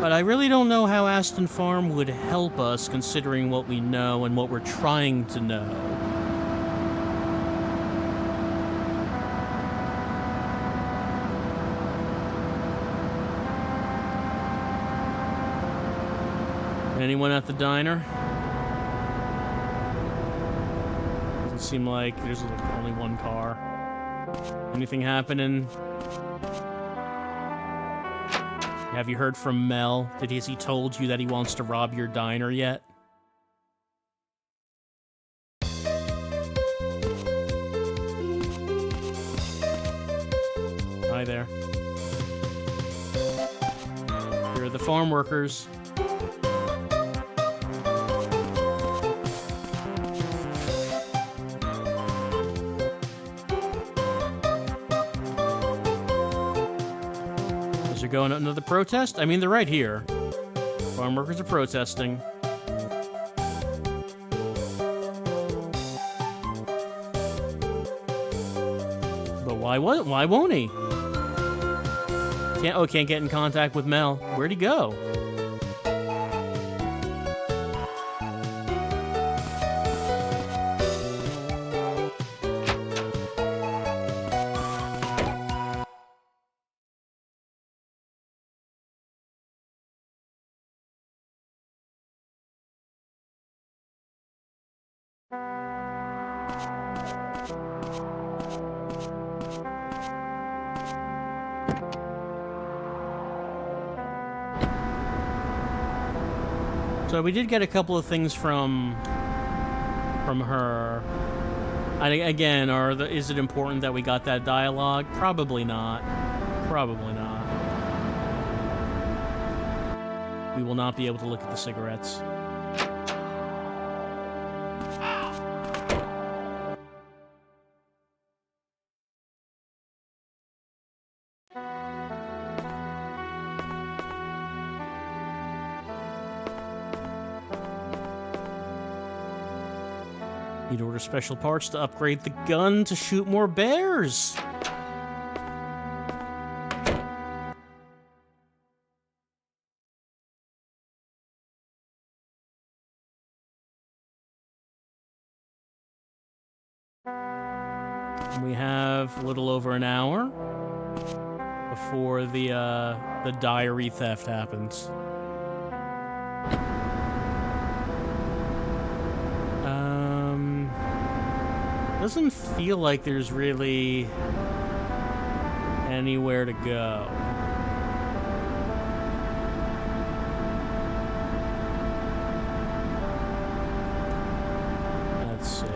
but I really don't know how Aston Farm would help us considering what we know and what we're trying to know. Anyone at the diner? Doesn't seem like there's only one car. Anything happening? Have you heard from Mel? Has he told you that he wants to rob your diner yet? Hi there. Here are the farm workers. Is there going another protest? I mean, they're right here. Farm workers are protesting. But why won't he? Can't get in contact with Mel. Where'd he go? So we did get a couple of things from her. Again, is it important that we got that dialogue? Probably not. Probably not. We will not be able to look at the cigarettes. Need to order special parts to upgrade the gun to shoot more bears. We have a little over an hour before the diary theft happens. Doesn't feel like there's really anywhere to go. Let's see.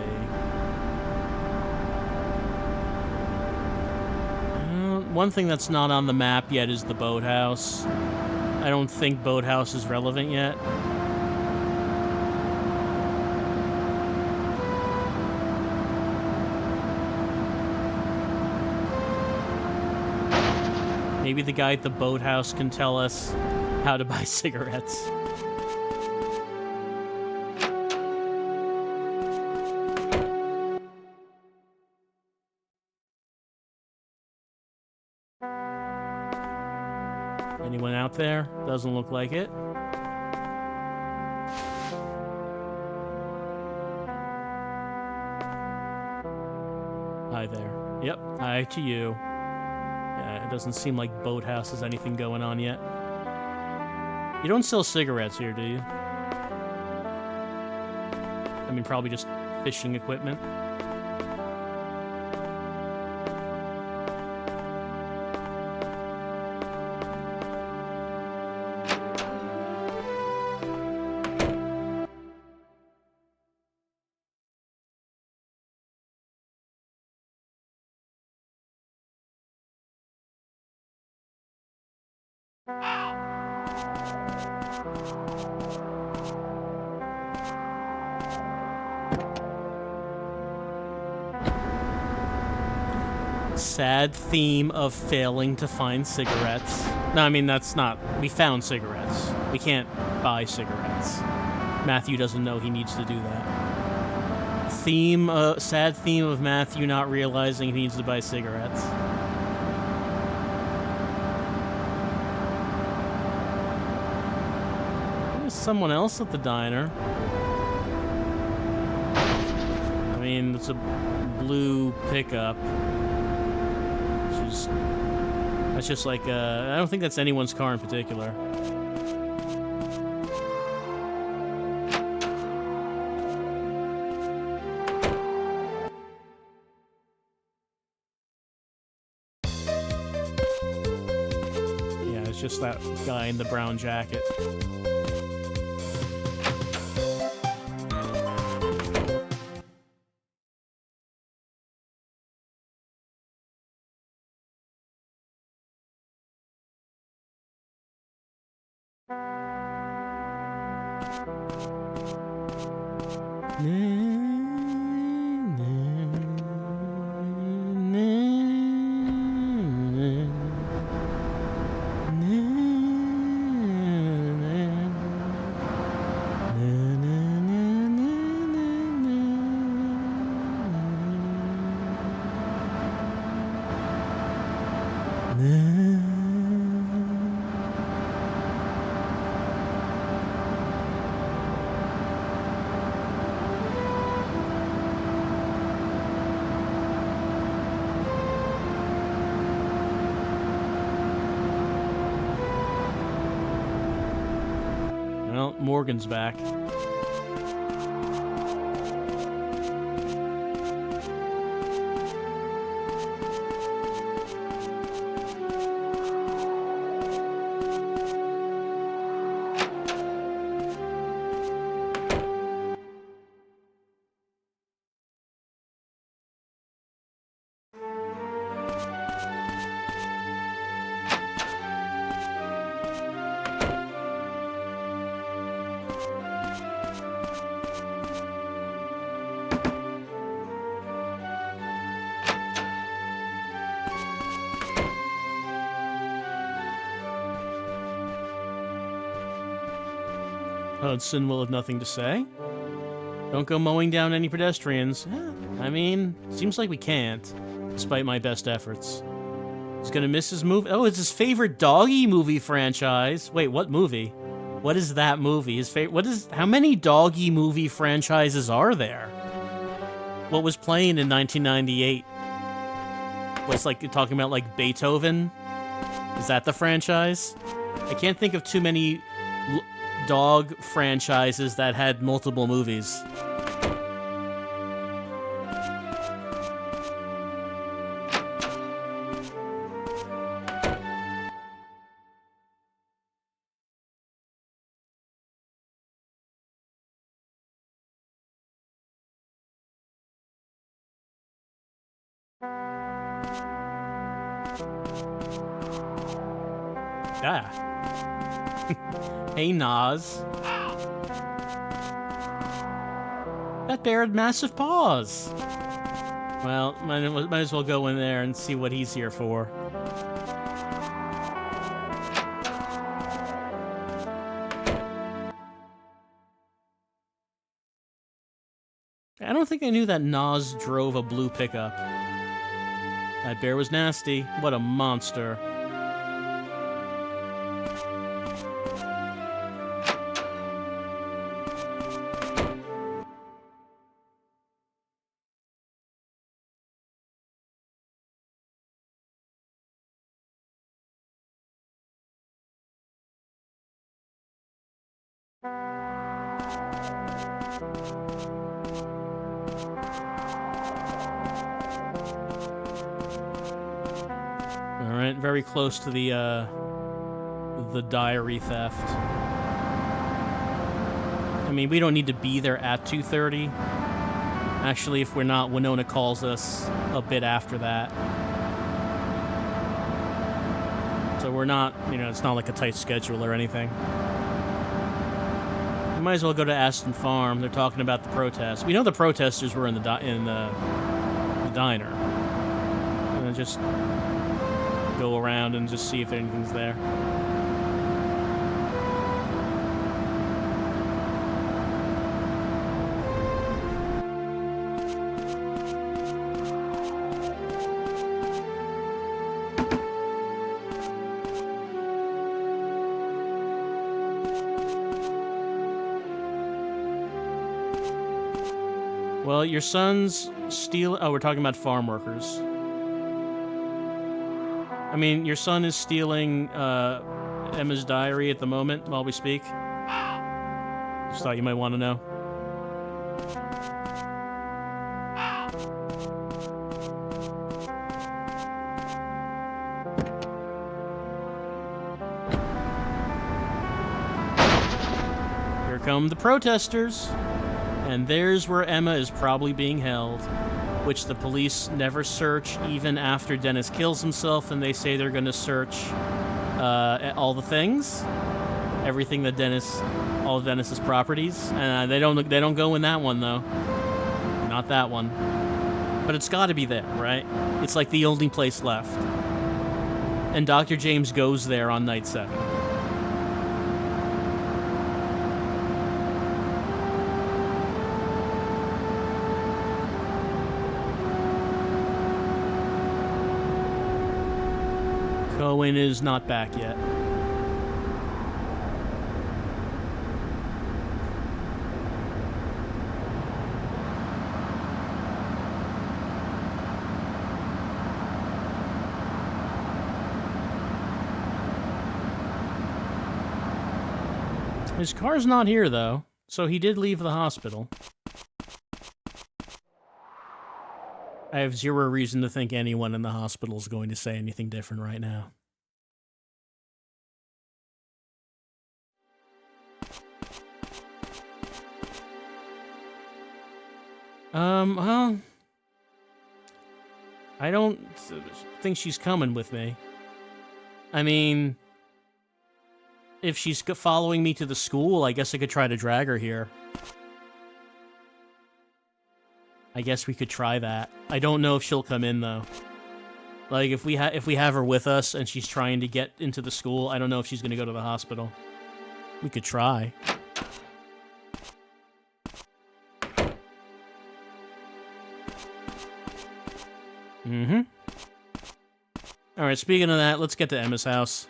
One thing that's not on the map yet is the boathouse. I don't think boathouse is relevant yet. Maybe the guy at the boathouse can tell us how to buy cigarettes. Anyone out there? Doesn't look like it. Hi there. Yep, hi to you. It doesn't seem like Boathouse has anything going on yet. You don't sell cigarettes here, do you? I mean, probably just fishing equipment. Sad theme of failing to find cigarettes. No, I mean, that's not... We found cigarettes. We can't buy cigarettes. Matthew doesn't know he needs to do that. Sad theme of Matthew not realizing he needs to buy cigarettes. There's someone else at the diner. I mean, it's a blue pickup. That's just like, I don't think that's anyone's car in particular. just that guy in the brown jacket. Well, Morgan's back. Hudson will have nothing to say. Don't go mowing down any pedestrians. I mean, seems like we can't, despite my best efforts. He's gonna miss his movie. Oh, it's his favorite doggy movie franchise. Wait, what movie? What is that movie? His favorite. What is? How many doggy movie franchises are there? What was playing in 1998? What's like you're talking about, like Beethoven? Is that the franchise? I can't think of too many dog franchises that had multiple movies. Ah. Hey, Nas. That bear had massive paws. Well, might as well go in there and see what he's here for. I don't think I knew that Nas drove a blue pickup. That bear was nasty. What a monster. Alright, very close to the diary theft. I mean, we don't need to be there at 2:30. Actually, if we're not, Winona calls us a bit after that. So we're not, it's not like a tight schedule or anything. We might as well go to Aston Farm. They're talking about the protests. We know the protesters were in the diner. And just go around and just see if anything's there. Well, your son's stealing... Oh, we're talking about farm workers. I mean, your son is stealing Emma's diary at the moment while we speak. Just thought you might want to know. come the protesters. And there's where Emma is probably being held, which the police never search even after Dennis kills himself, and they say they're going to search all the things, everything that all of Dennis's properties. They don't go in that one though, not that one. But it's got to be there, right? It's like the only place left. And Dr. James goes there on night 7. Cohen is not back yet. His car's not here, though, so he did leave the hospital. I have zero reason to think anyone in the hospital is going to say anything different right now. Well, I don't think she's coming with me. I mean, if she's following me to the school, I guess I could try to drag her here. I guess we could try that. I don't know if she'll come in, though. Like, if we have her with us and she's trying to get into the school, I don't know if she's going to go to the hospital. We could try. Mm-hmm. Alright, speaking of that, let's get to Emma's house.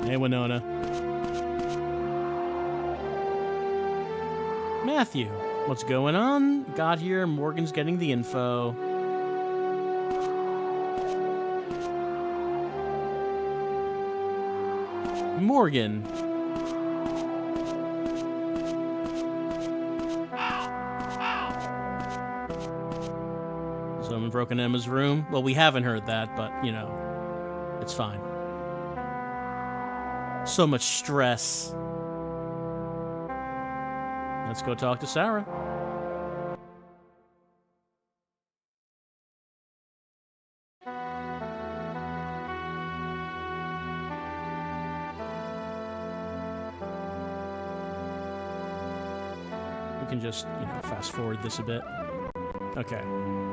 Hey, Winona. Matthew, what's going on? Got here, Morgan's getting the info. Morgan. Someone broke in Emma's room? Well, we haven't heard that, but, you know, it's fine. So much stress. Let's go talk to Sarah. We can just, you know, fast forward this a bit. Okay,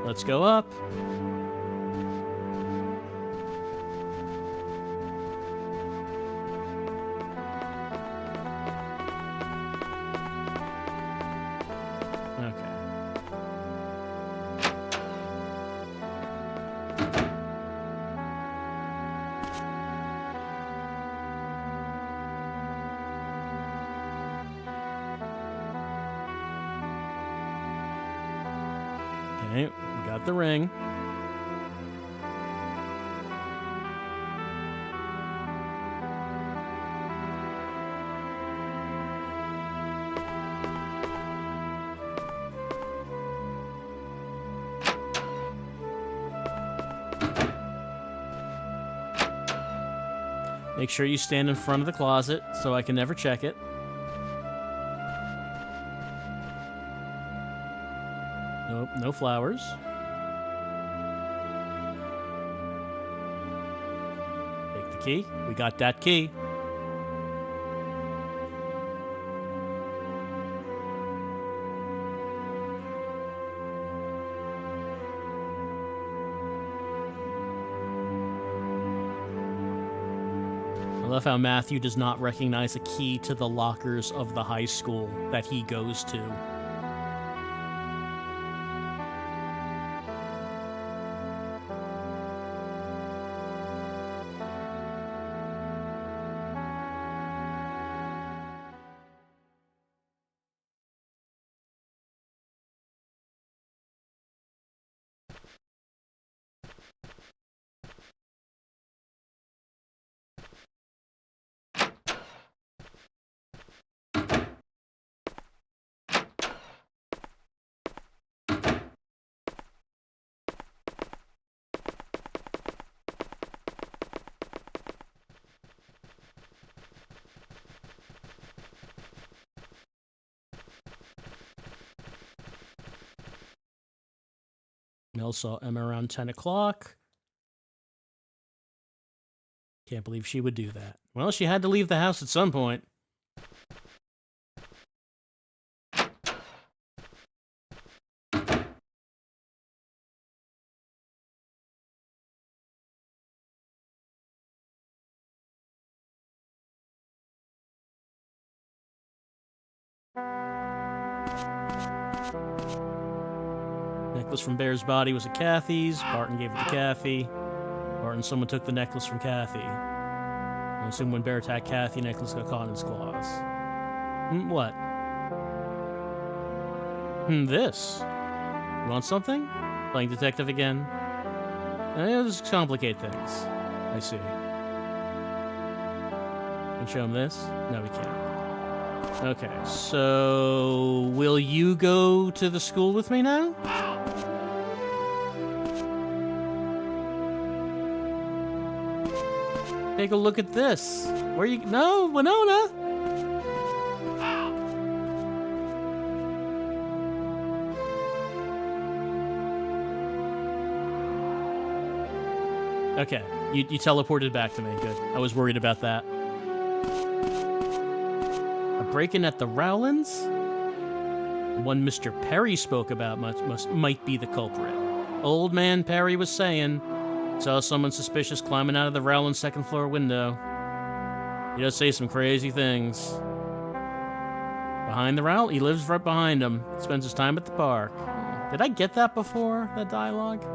let's go up. Okay, we got the ring. Make sure you stand in front of the closet so I can never check it. Nope, no flowers. Take the key. We got that key. I love how Matthew does not recognize a key to the lockers of the high school that he goes to. Mel saw Emma around 10 o'clock. Can't believe she would do that. Well, she had to leave the house at some point. Necklace from Bear's body was at Kathy's. Barton gave it to Kathy. Barton, someone took the necklace from Kathy. I assume when Bear attacked Kathy, necklace got caught in his claws. What? This. You want something? Playing detective again? Let's complicate things. I see. Can we show him this? No, we can't. Okay, so will you go to the school with me now? Take a look at this. Where you... No, Winona! Okay, you teleported back to me. Good. I was worried about that. A break-in at the Rowlands? One Mr. Perry spoke about might be the culprit. Old man Perry was saying, saw someone suspicious climbing out of the Rowlands' second-floor window. He does say some crazy things. Behind the Rowlands? He lives right behind him. Spends his time at the park. Did I get that before, that dialogue?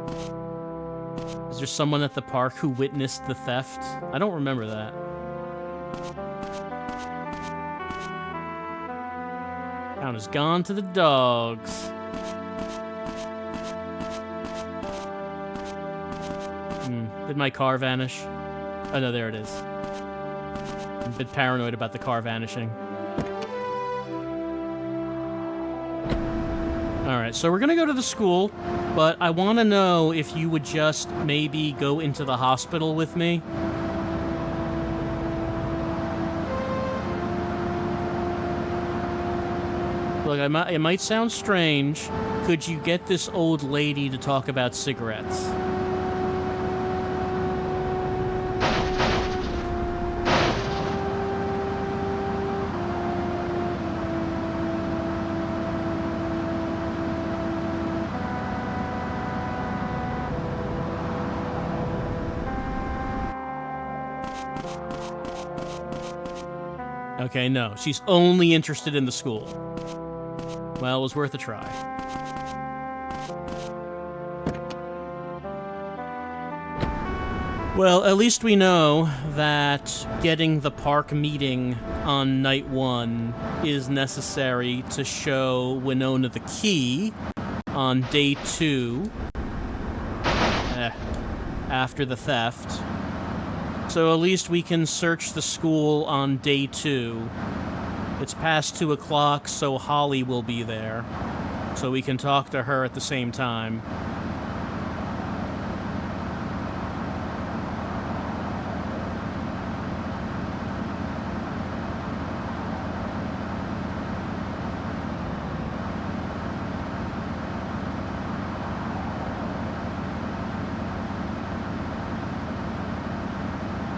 Is there someone at the park who witnessed the theft? I don't remember that. Town has gone to the dogs. Did my car vanish? Oh no, there it is. I'm a bit paranoid about the car vanishing. Alright, so we're gonna go to the school, but I want to know if you would just maybe go into the hospital with me. Look, it might sound strange. Could you get this old lady to talk about cigarettes? Okay, no. She's only interested in the school. Well, it was worth a try. Well, at least we know that getting the park meeting on night 1 is necessary to show Winona the key on day 2 after the theft. So at least we can search the school on day 2. It's past 2 o'clock, so Holly will be there. So we can talk to her at the same time.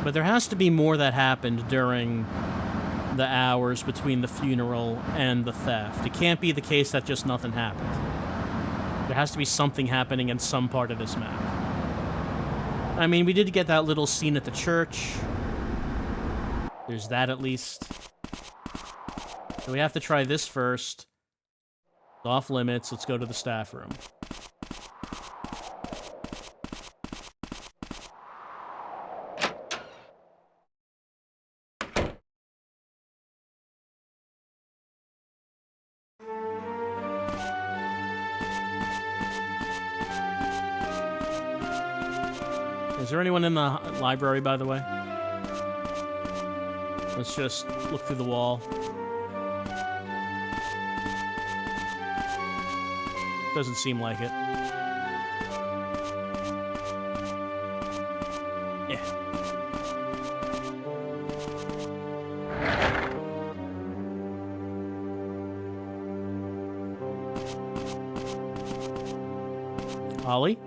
But there has to be more that happened during the hours between the funeral and the theft. It can't be the case that just nothing happened. There has to be something happening in some part of this map. I mean, we did get that little scene at the church. There's that at least. So we have to try this first. It's off limits. Let's go to the staff room. Is there anyone in the library, by the way? Let's just look through the wall. Doesn't seem like it. Yeah. Holly?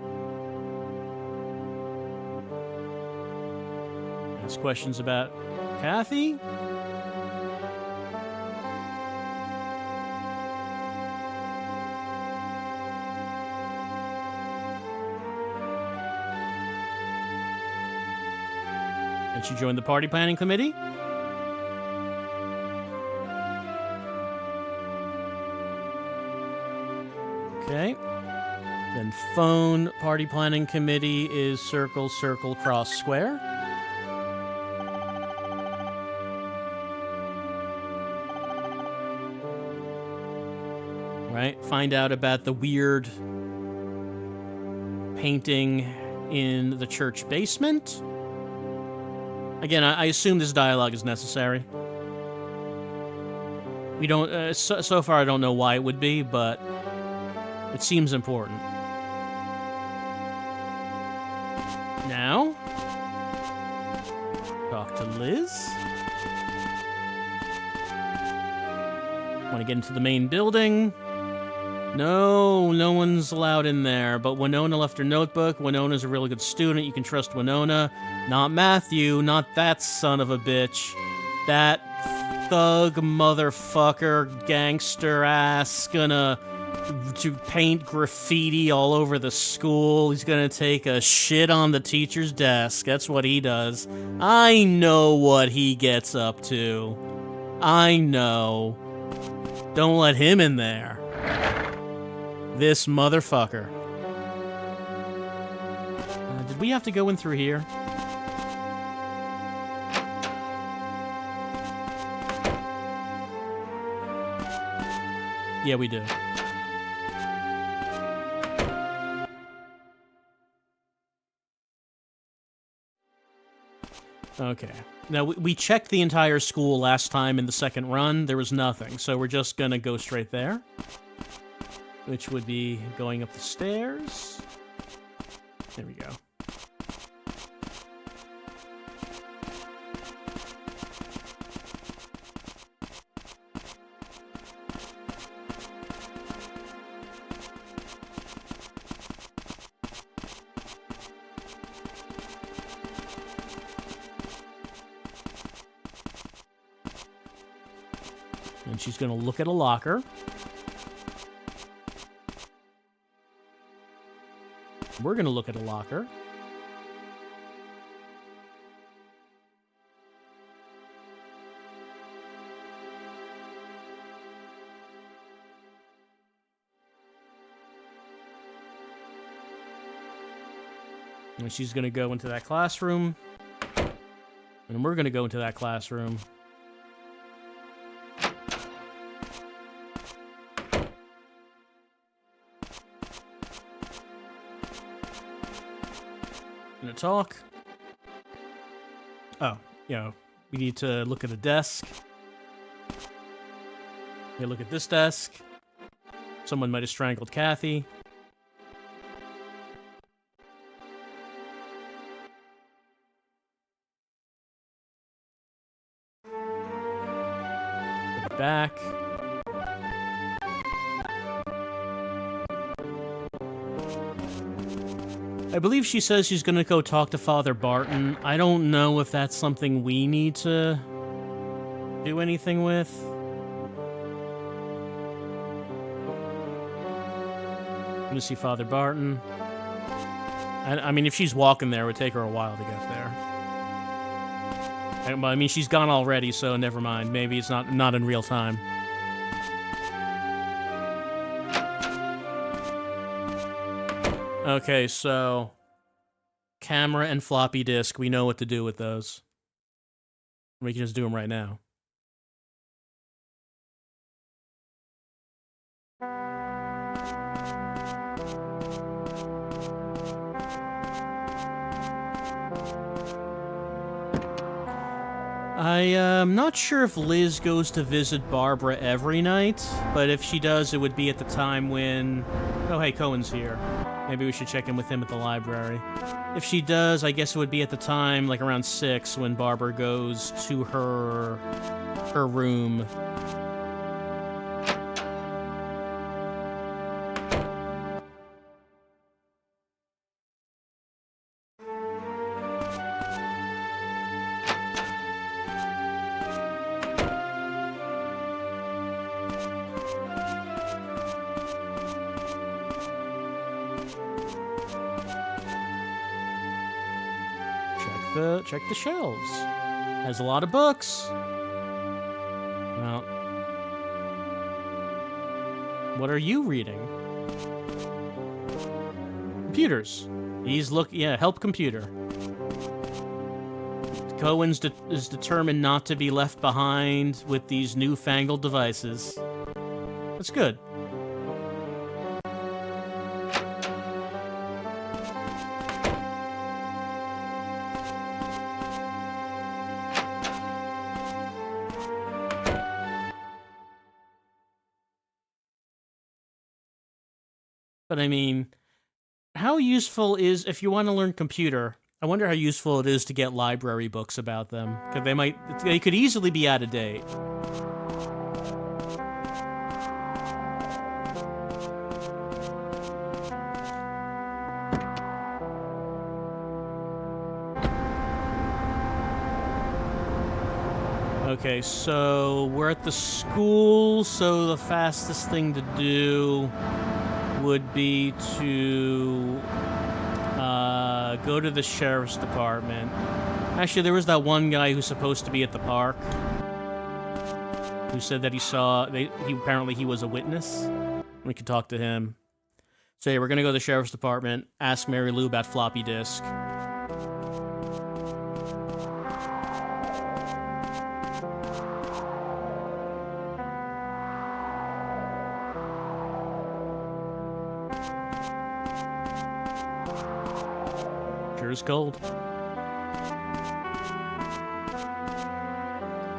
Ask questions about Kathy? And she joined the party planning committee? Okay. Then phone party planning committee is circle, circle, cross, square. Right? Find out about the weird painting in the church basement. Again, I assume this dialogue is necessary. We don't, so far I don't know why it would be, but it seems important. Now, talk to Liz. Want to get into the main building. No one's allowed in there, but Winona left her notebook. Winona's a really good student. You can trust Winona. Not Matthew, not that son of a bitch. That thug motherfucker, gangster ass, gonna to paint graffiti all over the school. He's gonna take a shit on the teacher's desk. That's what he does. I know what he gets up to. I know. Don't let him in there. This motherfucker. Did we have to go in through here? Yeah, we do. Okay. Now, we checked the entire school last time in the second run. There was nothing, so we're just gonna go straight there. Which would be going up the stairs. There we go. And she's going to look at a locker. We're going to look at a locker. And she's going to go into that classroom. And we're going to go into that classroom. Gonna talk. Oh, we need to look at a desk. Okay, look at this desk. Someone might have strangled Kathy. Put it back. I believe she says she's gonna go talk to Father Barton. I don't know if that's something we need to do anything with. I'm gonna see Father Barton. I mean, if she's walking there, it would take her a while to get there. I mean, she's gone already, so never mind. Maybe it's not in real time. Okay, so camera and floppy disk. We know what to do with those. We can just do them right now. I'm not sure if Liz goes to visit Barbara every night, but if she does, it would be at the time when... Oh, hey, Cohen's here. Maybe we should check in with him at the library. If she does, I guess it would be at the time, like around 6, when Barbara goes to her room. Check the shelves. Has a lot of books. Well, what are you reading? Computers. Help computer. Cohen's is determined not to be left behind with these newfangled devices. That's good. But I mean, how useful is, if you want to learn computer, I wonder how useful it is to get library books about them. Because they could easily be out of date. Okay, so we're at the school, so the fastest thing to do would be to go to the sheriff's department. Actually, there was that one guy who's supposed to be at the park who said that apparently he was a witness. We could talk to him. So yeah, we're gonna go to the sheriff's department, ask Mary Lou about floppy disk. Is cold.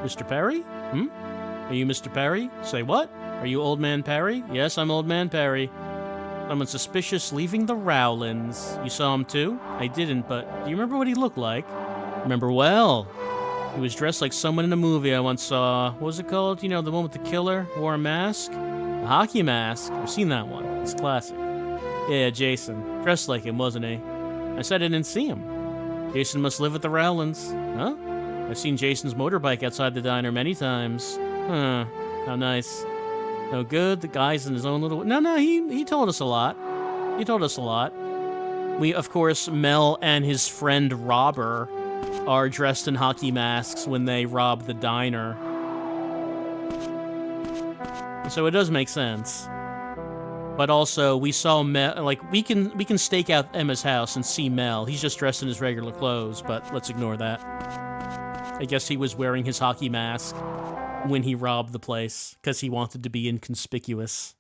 Mr. Perry? Are you Mr. Perry? Say what? Are you Old Man Perry? Yes, I'm Old Man Perry. Someone suspicious leaving the Rowlands. You saw him too? I didn't, but do you remember what he looked like? Remember well. He was dressed like someone in a movie I once saw. What was it called? You know, the one with the killer wore a mask? A hockey mask. I've seen that one. It's classic. Yeah, Jason. Dressed like him, wasn't he? I said I didn't see him. Jason must live at the Rowlands. Huh? I've seen Jason's motorbike outside the diner many times. Huh. How nice. No good. The guy's in his own little... No, he told us a lot. He told us a lot. We, of course, Mel and his friend Robber are dressed in hockey masks when they rob the diner. So it does make sense. But also, we saw Mel, like, we can stake out Emma's house and see Mel. He's just dressed in his regular clothes, but let's ignore that. I guess he was wearing his hockey mask when he robbed the place, because he wanted to be inconspicuous.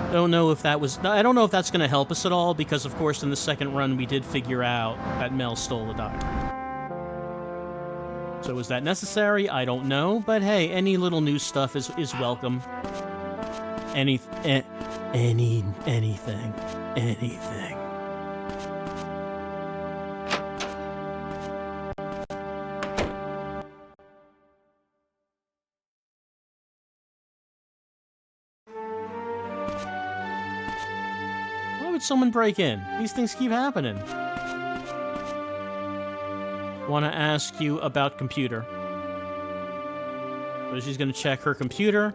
I don't know if that's going to help us at all, because, of course, in the second run, we did figure out that Mel stole the diary. So is that necessary? I don't know, but hey, any little new stuff is welcome. Anything. Why would someone break in? These things keep happening. Want to ask you about computer. So she's going to check her computer.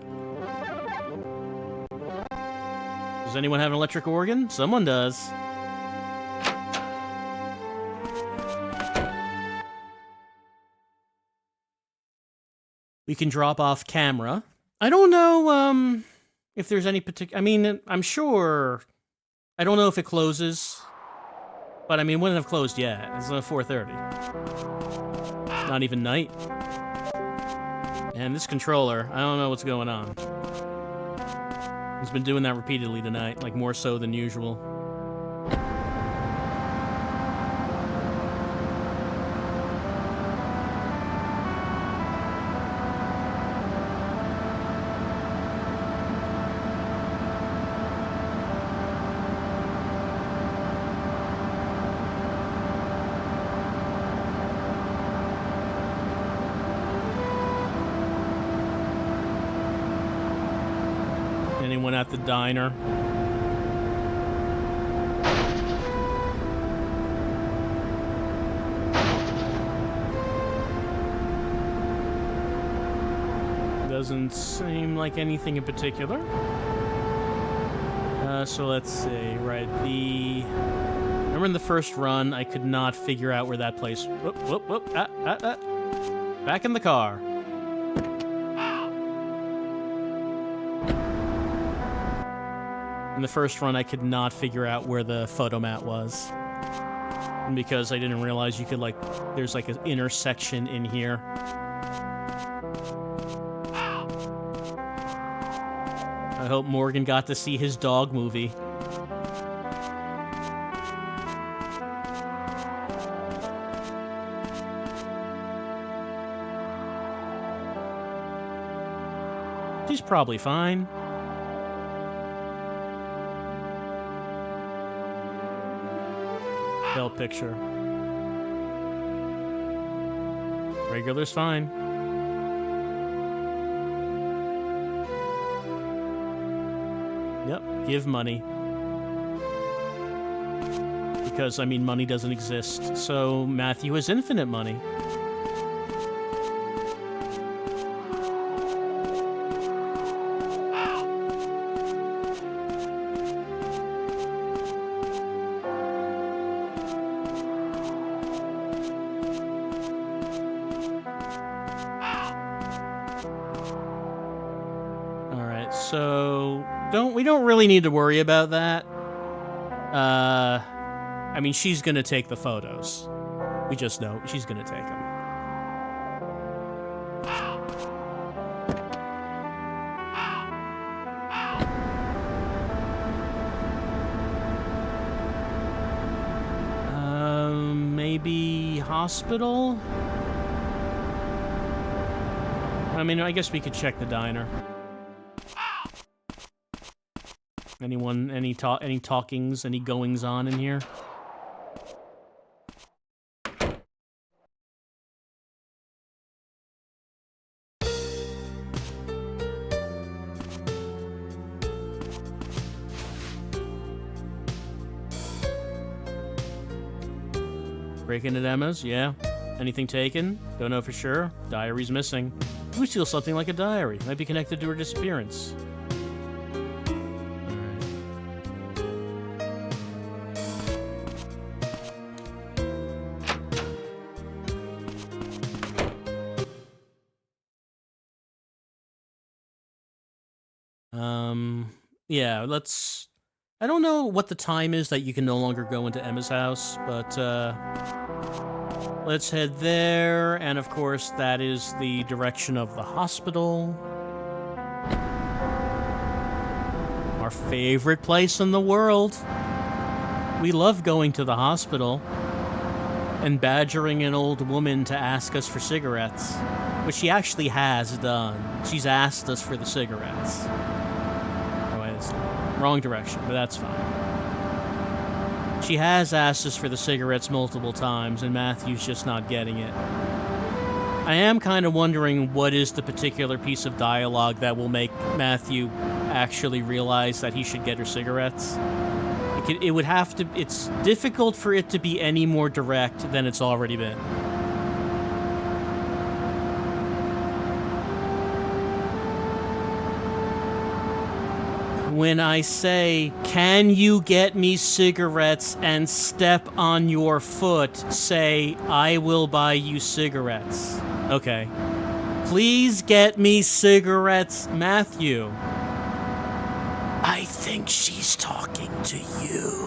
Does anyone have an electric organ? Someone does. We can drop off camera. I don't know if there's any particular... I mean, I'm sure... I don't know if it closes. But I mean, it wouldn't have closed yet. It's 4:30. Not even night. And this controller, I don't know what's going on. He's been doing that repeatedly tonight, like more so than usual. Anyone at the diner? Doesn't seem like anything in particular. So let's see, right, remember in the first run, I could not figure out where that place... Whoop, back in the car. In the first run, I could not figure out where the photomat was. And because I didn't realize you could, like, there's like an intersection in here. I hope Morgan got to see his dog movie. She's probably fine. Bell picture. Regular's fine. Yep, give money. Because, I mean, money doesn't exist. So, Matthew has infinite money. So, we don't really need to worry about that. I mean, she's gonna take the photos. We just know she's gonna take them. Maybe hospital? I mean, I guess we could check the diner. Anyone, any talkings, any goings on in here? Breaking at Emma's, yeah. Anything taken? Don't know for sure. Diary's missing. Who steals something like a diary? Might be connected to her disappearance. Yeah, let's... I don't know what the time is that you can no longer go into Emma's house, but, let's head there, and of course, that is the direction of the hospital. Our favorite place in the world. We love going to the hospital and badgering an old woman to ask us for cigarettes, which she actually has done. She's asked us for the cigarettes. Wrong direction, but that's fine. She has asked us for the cigarettes multiple times, and Matthew's just not getting it. I am kind of wondering what is the particular piece of dialogue that will make Matthew actually realize that he should get her cigarettes. It would have to... It's difficult for it to be any more direct than it's already been. When I say, "Can you get me cigarettes?" and step on your foot, say, "I will buy you cigarettes." Okay. Please get me cigarettes, Matthew. I think she's talking to you.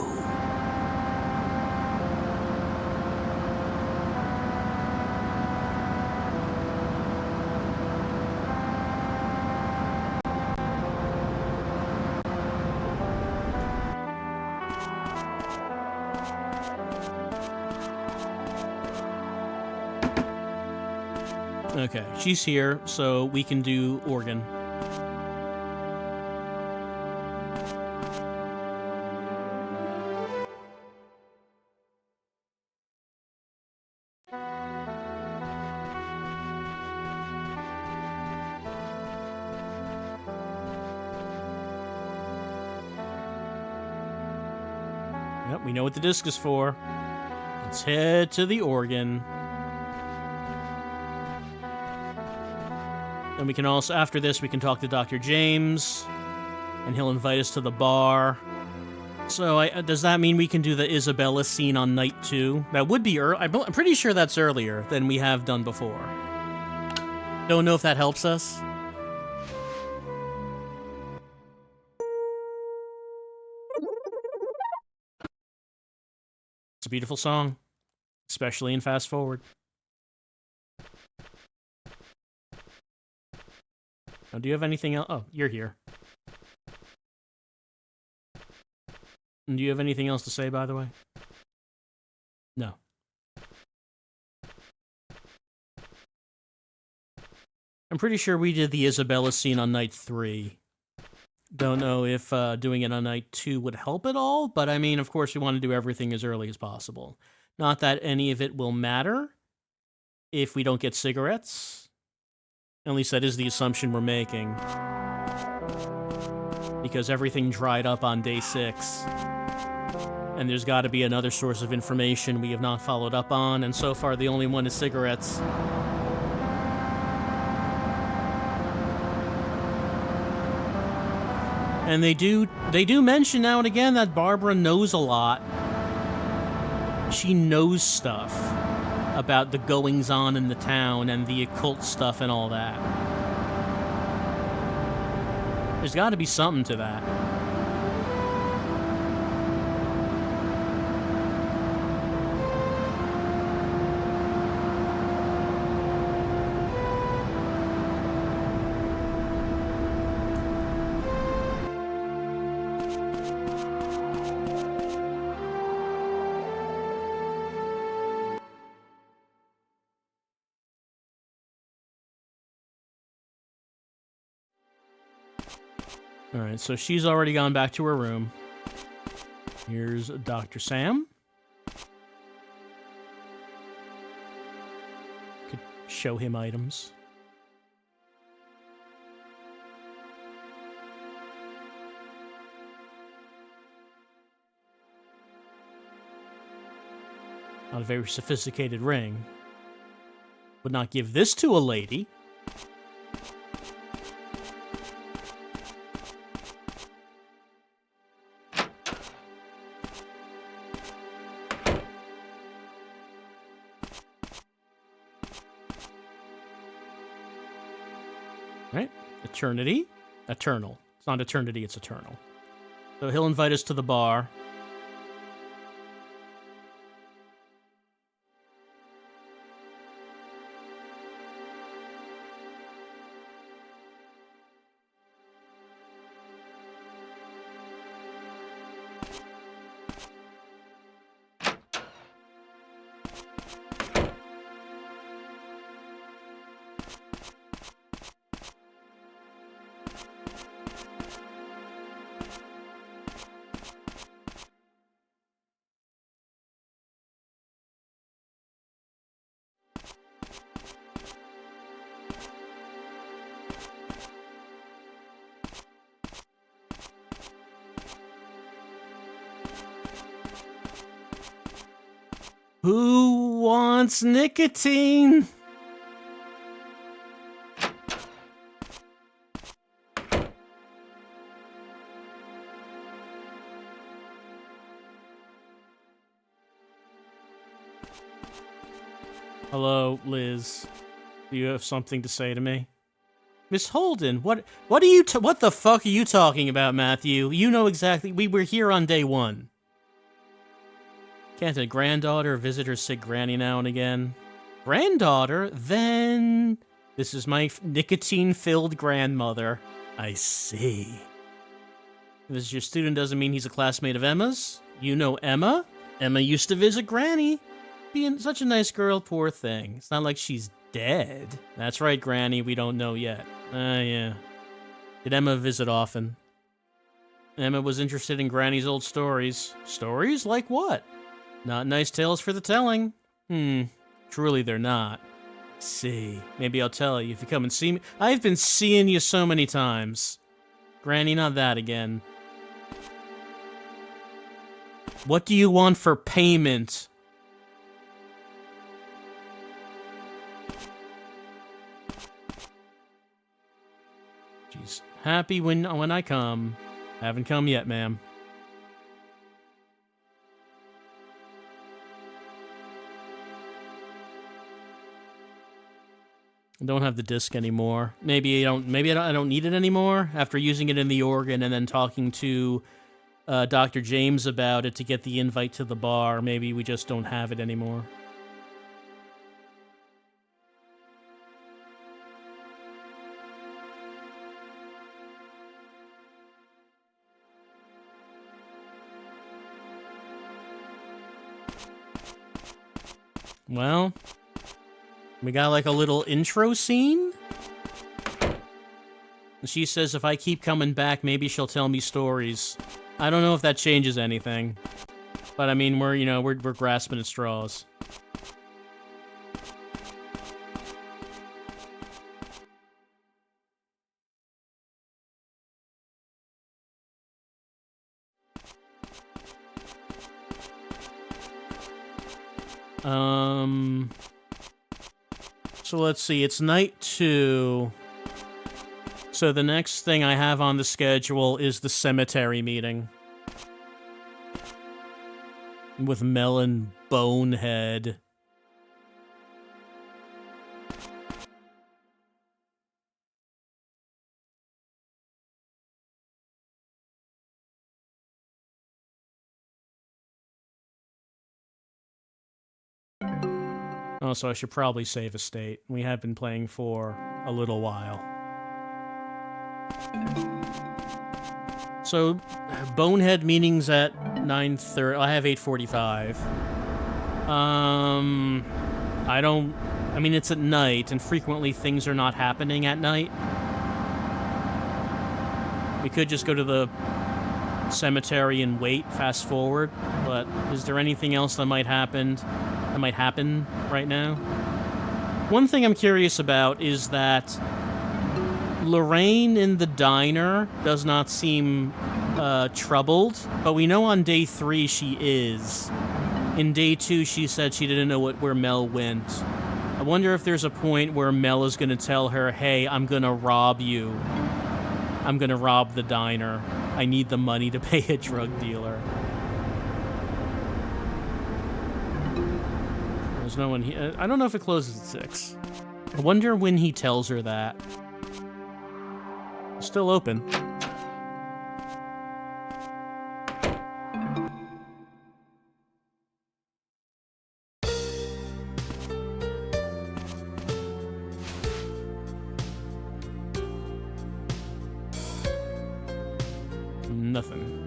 Okay, she's here, so we can do organ. Yep, we know what the disc is for. Let's head to the organ. And we can also, after this, we can talk to Dr. James, and he'll invite us to the bar. So, does that mean we can do the Isabella scene on night 2? That would be early. I'm pretty sure that's earlier than we have done before. Don't know if that helps us. It's a beautiful song, especially in Fast Forward. Oh, do you have anything else? Oh, you're here. And do you have anything else to say, by the way? No. I'm pretty sure we did the Isabella scene on night 3. Don't know if doing it on night 2 would help at all, but I mean, of course, we want to do everything as early as possible. Not that any of it will matter if we don't get cigarettes. At least that is the assumption we're making. Because everything dried up on day 6. And there's got to be another source of information we have not followed up on, and so far the only one is cigarettes. And they do mention now and again that Barbara knows a lot. She knows stuff about the goings-on in the town and the occult stuff and all that. There's got to be something to that. Alright, so she's already gone back to her room. Here's Dr. Sam. Could show him items. Not a very sophisticated ring. Would not give this to a lady. Right? Eternity? Eternal. It's not eternity, it's eternal. So he'll invite us to the bar. Who wants nicotine? Hello, Liz. Do you have something to say to me? Miss Holden, what the fuck are you talking about, Matthew? You know exactly. We were here on day one. Can't a granddaughter visit her sick granny now and again? Granddaughter? Then this is my nicotine-filled grandmother. I see. If this is your student doesn't mean he's a classmate of Emma's. You know Emma? Emma used to visit Granny. Being such a nice girl, poor thing. It's not like she's dead. That's right, Granny, we don't know yet. Yeah. Did Emma visit often? Emma was interested in Granny's old stories. Stories? Like what? Not nice tales for the telling. Truly they're not. See, maybe I'll tell you if you come and see me. I've been seeing you so many times. Granny, not that again. What do you want for payment? She's happy when I come. Haven't come yet, ma'am. I don't have the disc anymore. Maybe I don't need it anymore after using it in the organ and then talking to Dr. James about it to get the invite to the bar. Maybe we just don't have it anymore. Well, we got like a little intro scene. She says if I keep coming back, maybe she'll tell me stories. I don't know if that changes anything. But I mean, we're grasping at straws. So let's see, it's night 2. So the next thing I have on the schedule is the cemetery meeting. With Mel and Bonehead. Also, I should probably save a state. We have been playing for a little while. So, Bonehead meetings at 9:30. I have 8:45. I mean, it's at night, and frequently things are not happening at night. We could just go to the cemetery and wait, fast forward, but is there anything else that might happen right now? One thing I'm curious about is that Lorraine in the diner does not seem troubled, but we know on day 3 she is. In day 2, she said she didn't know where Mel went. I wonder if there's a point where Mel is going to tell her, hey, I'm going to rob you. I'm going to rob the diner. I need the money to pay a drug dealer. There's no one here. I don't know if it closes at 6. I wonder when he tells her that. It's still open. Nothing.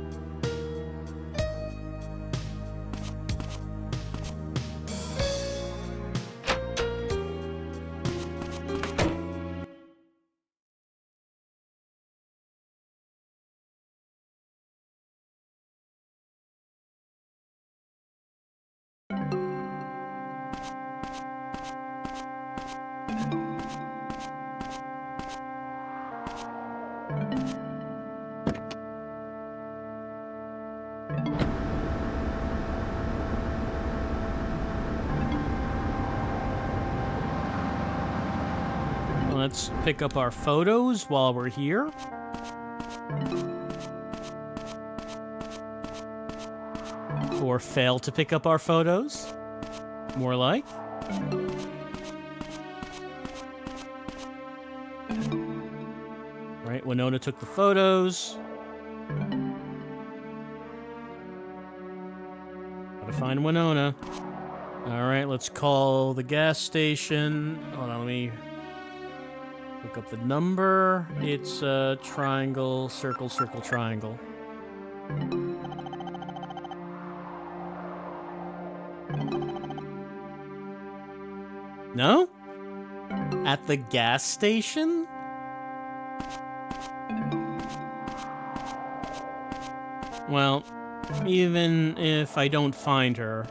Let's pick up our photos while we're here. Or fail to pick up our photos. More like. Right, Winona took the photos. Gotta find Winona. Alright, let's call the gas station. Hold on, let me look up the number. It's triangle, circle, circle, triangle. No? At the gas station? Well, even if I don't find her,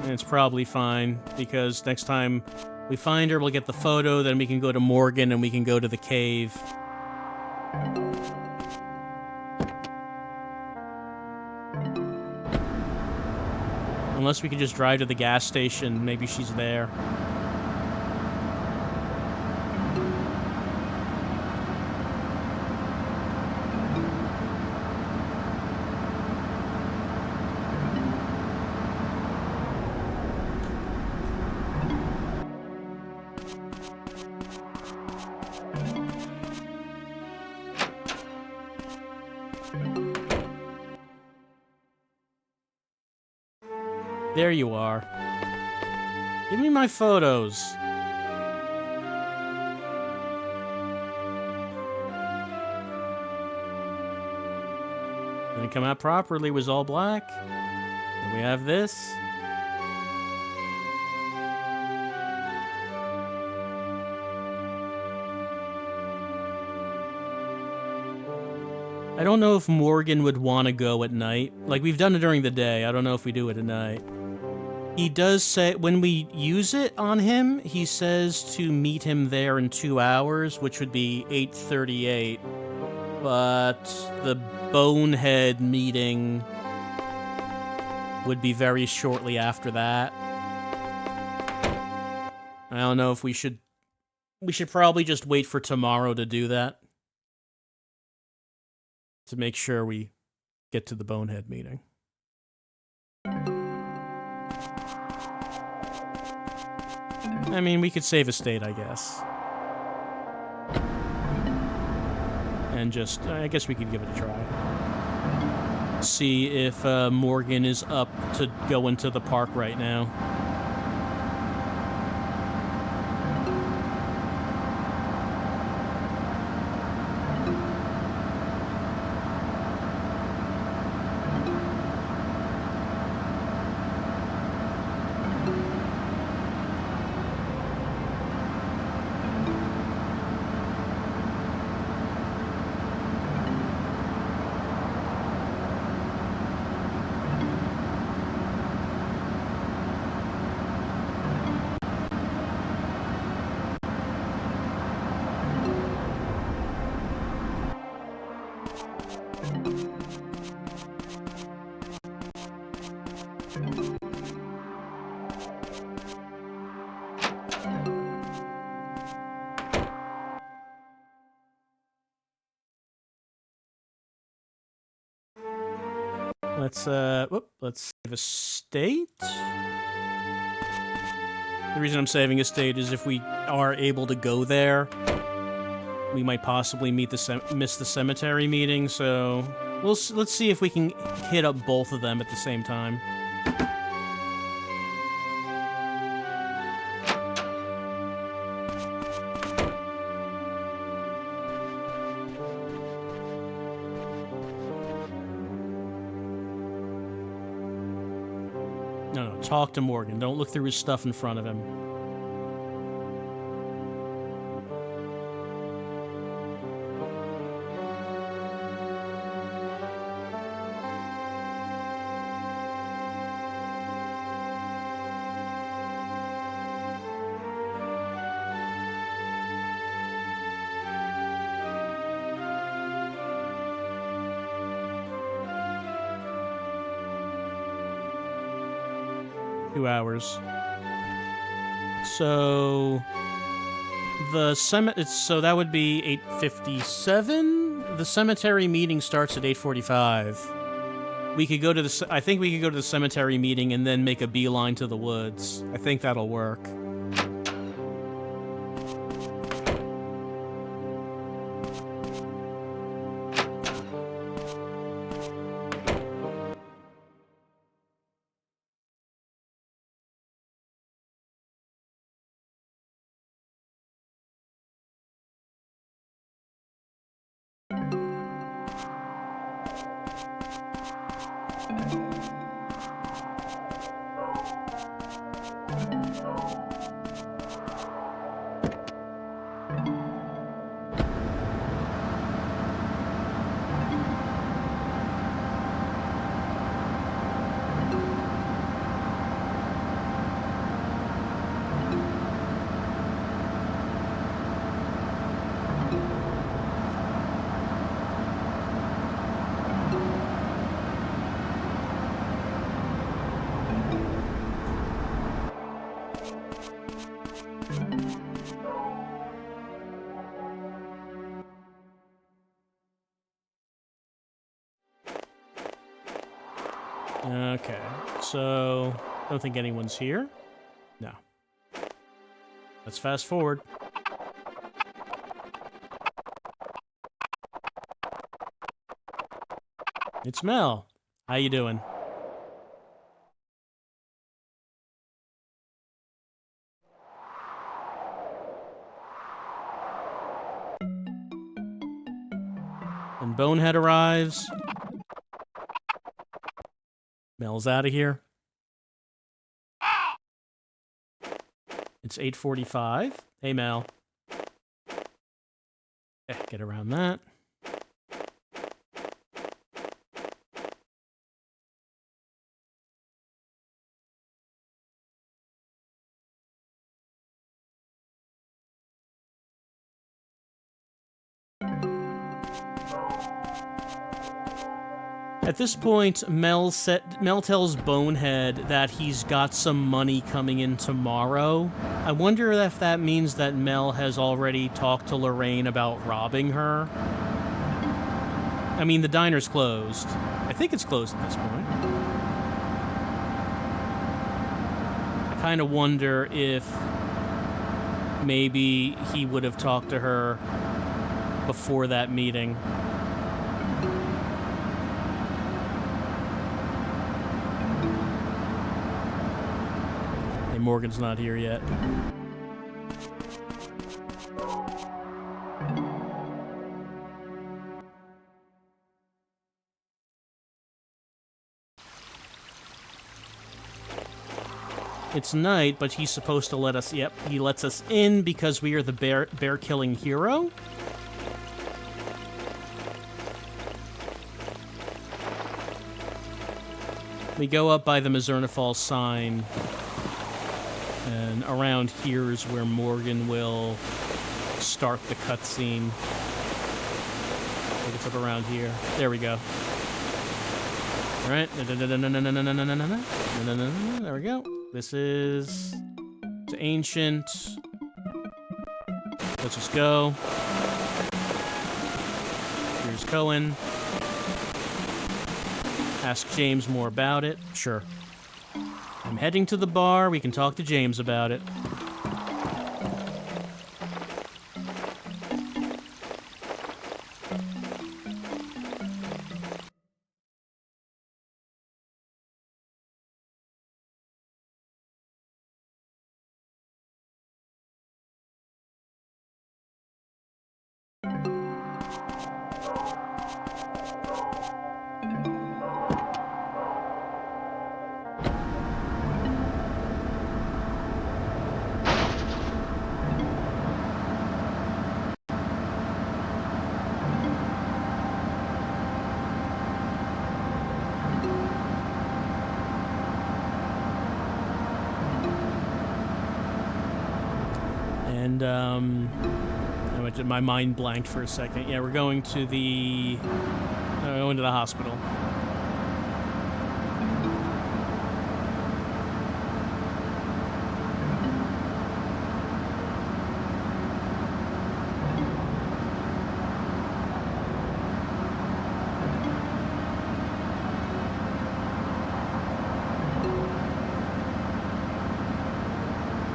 it's probably fine, because next time we find her, we'll get the photo, then we can go to Morgan and we can go to the cave. Unless we could just drive to the gas station, maybe she's there. There you are. Give me my photos. Didn't come out properly, it was all black. And we have this. I don't know if Morgan would want to go at night. Like, we've done it during the day. I don't know if we do it at night. He does say, when we use it on him, he says to meet him there in 2 hours, which would be 8:38. But the Bonehead meeting would be very shortly after that. I don't know if we should probably just wait for tomorrow to do that. To make sure we get to the Bonehead meeting. I mean, we could save a state, I guess. And just, I guess we could give it a try. See if Morgan is up to go into the park right now. Let's save a state. The reason I'm saving a state is if we are able to go there, we might possibly miss the cemetery meeting, so let's see if we can hit up both of them at the same time. No, talk to Morgan. Don't look through his stuff in front of him. Hours. So So that would be 8:57. The cemetery meeting starts at 8:45. We could go to the. I think we could go to the cemetery meeting and then make a beeline to the woods. I think that'll work. Okay, so don't think anyone's here. No. Let's fast forward. It's Mel. How you doing? And Bonehead arrives. Mel's out of here. It's 8:45. Hey, Mel. Get around that. At this point, Mel tells Bonehead that he's got some money coming in tomorrow. I wonder if that means that Mel has already talked to Lorraine about robbing her. I mean, the diner's closed. I think it's closed at this point. I kind of wonder if maybe he would have talked to her before that meeting. Morgan's not here yet. It's night, but he's supposed to let us... Yep, he lets us in because we are the bear-killing hero. We go up by the Mizzurna Falls sign. And around here is where Morgan will start the cutscene. I think it's up around here. There we go. All right. There we go. This is... It's ancient. Let's just go. Here's Cohen. Ask James more about it. Sure. I'm heading to the bar. We can talk to James about it. And my mind blanked for a second. Yeah, we're going to the hospital.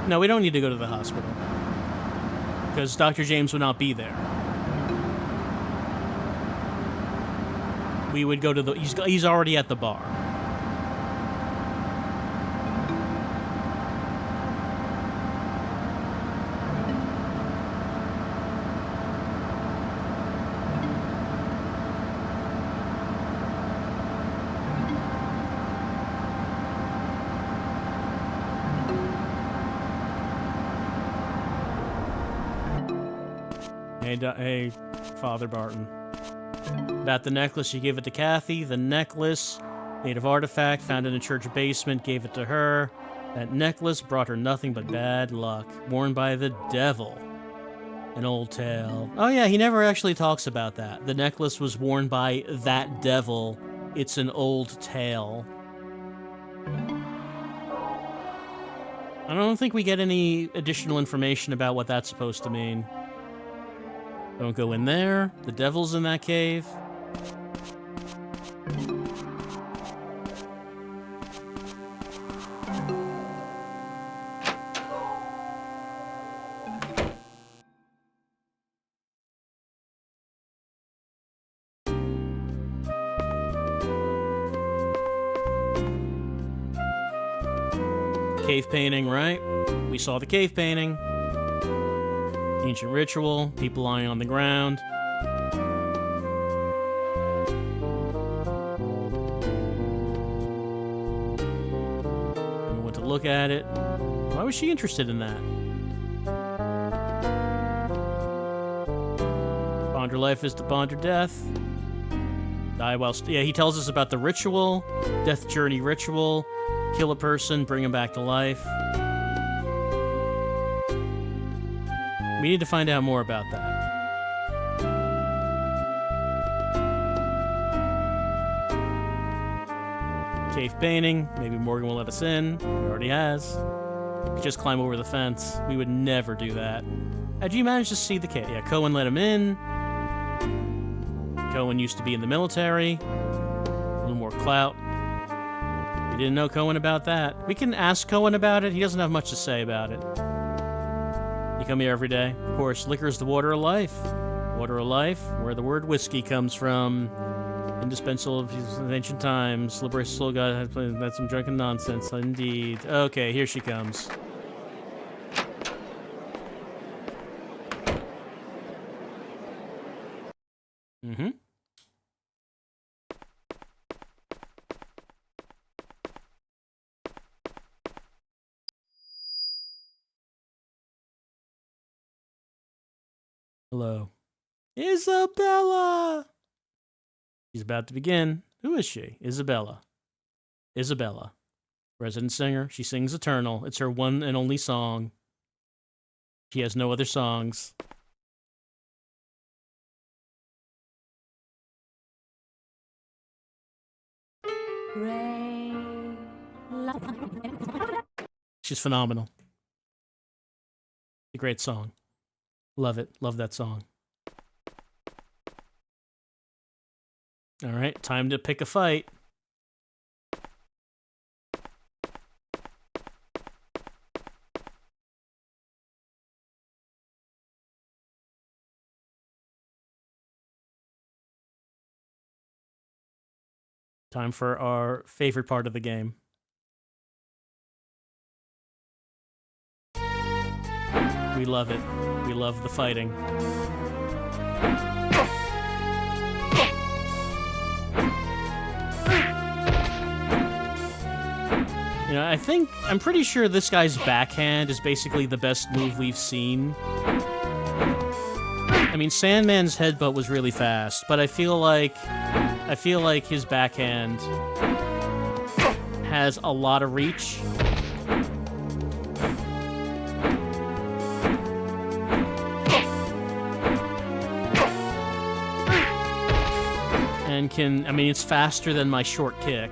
No, we don't need to go to the hospital. Because Dr. James would not be there. We would go to the... He's already at the bar. Hey, Father Barton. About the necklace, you gave it to Kathy. The necklace, made of artifact, found in a church basement, gave it to her. That necklace brought her nothing but bad luck. Worn by the devil. An old tale. Oh yeah, he never actually talks about that. The necklace was worn by that devil. It's an old tale. I don't think we get any additional information about what that's supposed to mean. Don't go in there. The devil's in that cave. Cave painting, right? We saw the cave painting. Ancient ritual, people lying on the ground. I went to look at it. Why was she interested in that? Bond her life is to bond her death. Die while... yeah, he tells us about the ritual. Death journey ritual. Kill a person, bring him back to life. We need to find out more about that. Cave painting. Maybe Morgan will let us in. He already has. We just climb over the fence. We would never do that. How'd you manage to see the cave? Yeah, Cohen let him in. Cohen used to be in the military. A little more clout. We didn't know Cohen about that. We can ask Cohen about it. He doesn't have much to say about it. You come here every day. Of course, liquor is the water of life. Water of life, where the word whiskey comes from. Indispensable of ancient times. Liberated soul god had some drunken nonsense. Indeed. Okay, here she comes. Mm-hmm. Hello. Isabella! She's about to begin. Who is she? Isabella. Isabella. Resident singer. She sings Eternal. It's her one and only song. She has no other songs. She's phenomenal. A great song. Love it. Love that song. All right, time to pick a fight. Time for our favorite part of the game. We love it. We love the fighting. You know, I'm pretty sure this guy's backhand is basically the best move we've seen. I mean, Sandman's headbutt was really fast, but I feel like his backhand has a lot of reach. And it's faster than my short kick.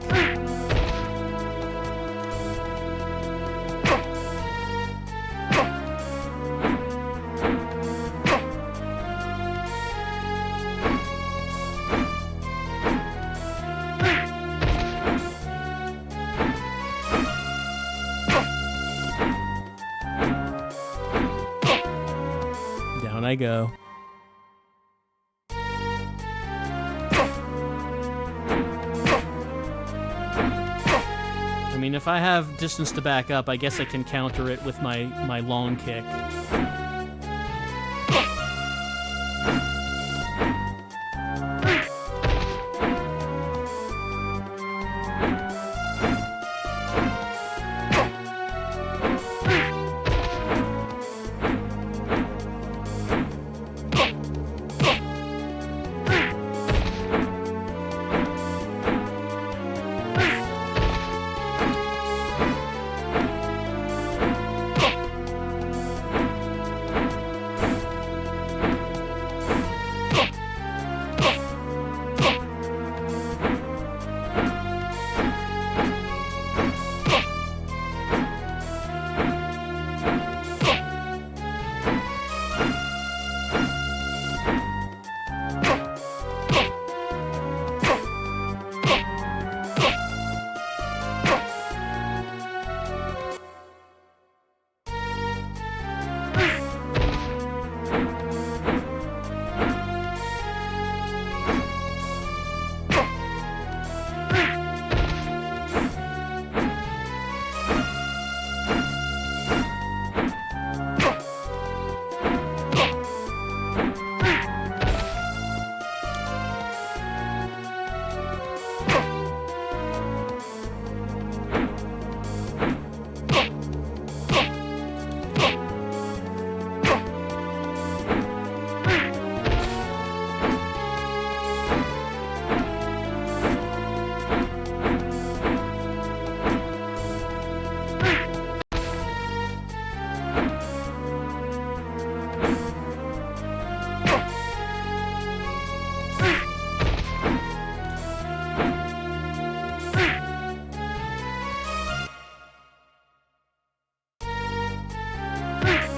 I go. I mean, if I have distance to back up, I guess I can counter it with my long kick.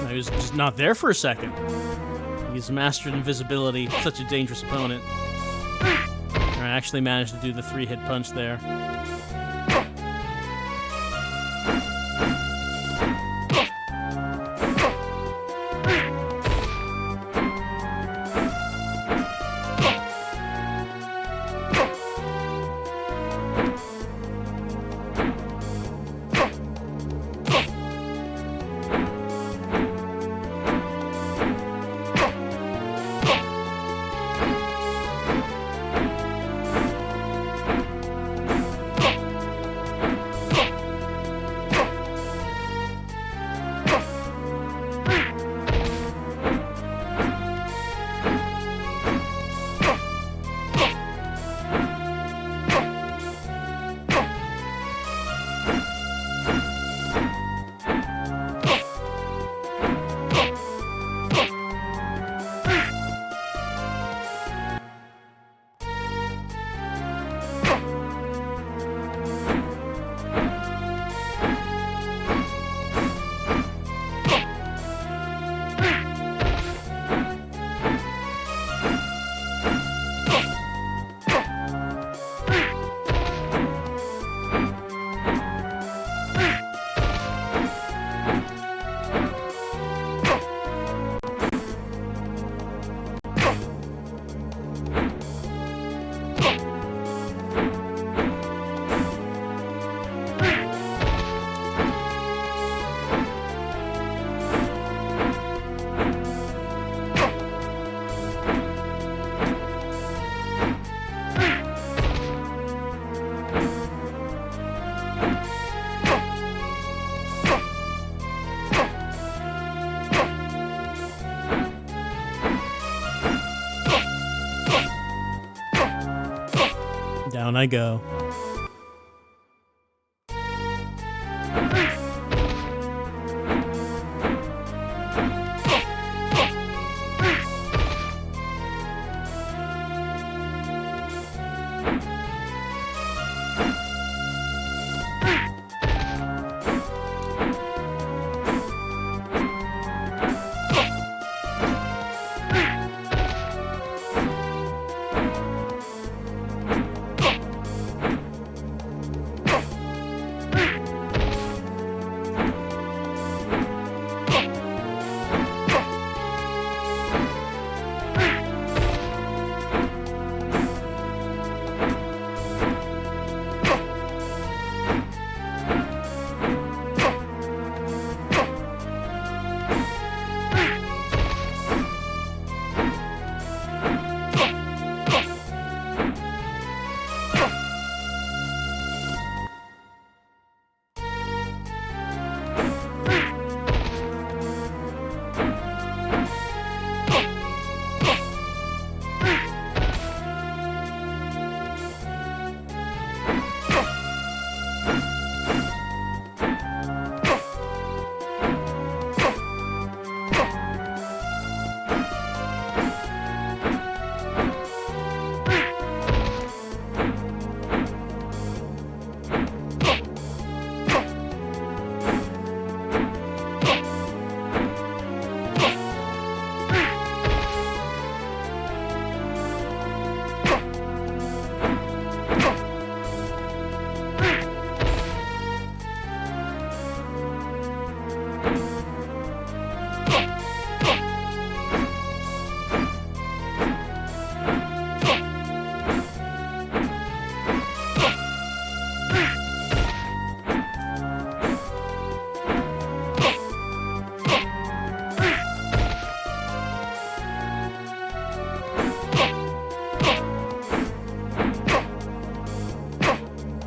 He was just not there for a second. He's mastered invisibility. Such a dangerous opponent. I actually managed to do the 3-hit punch there. Down I go.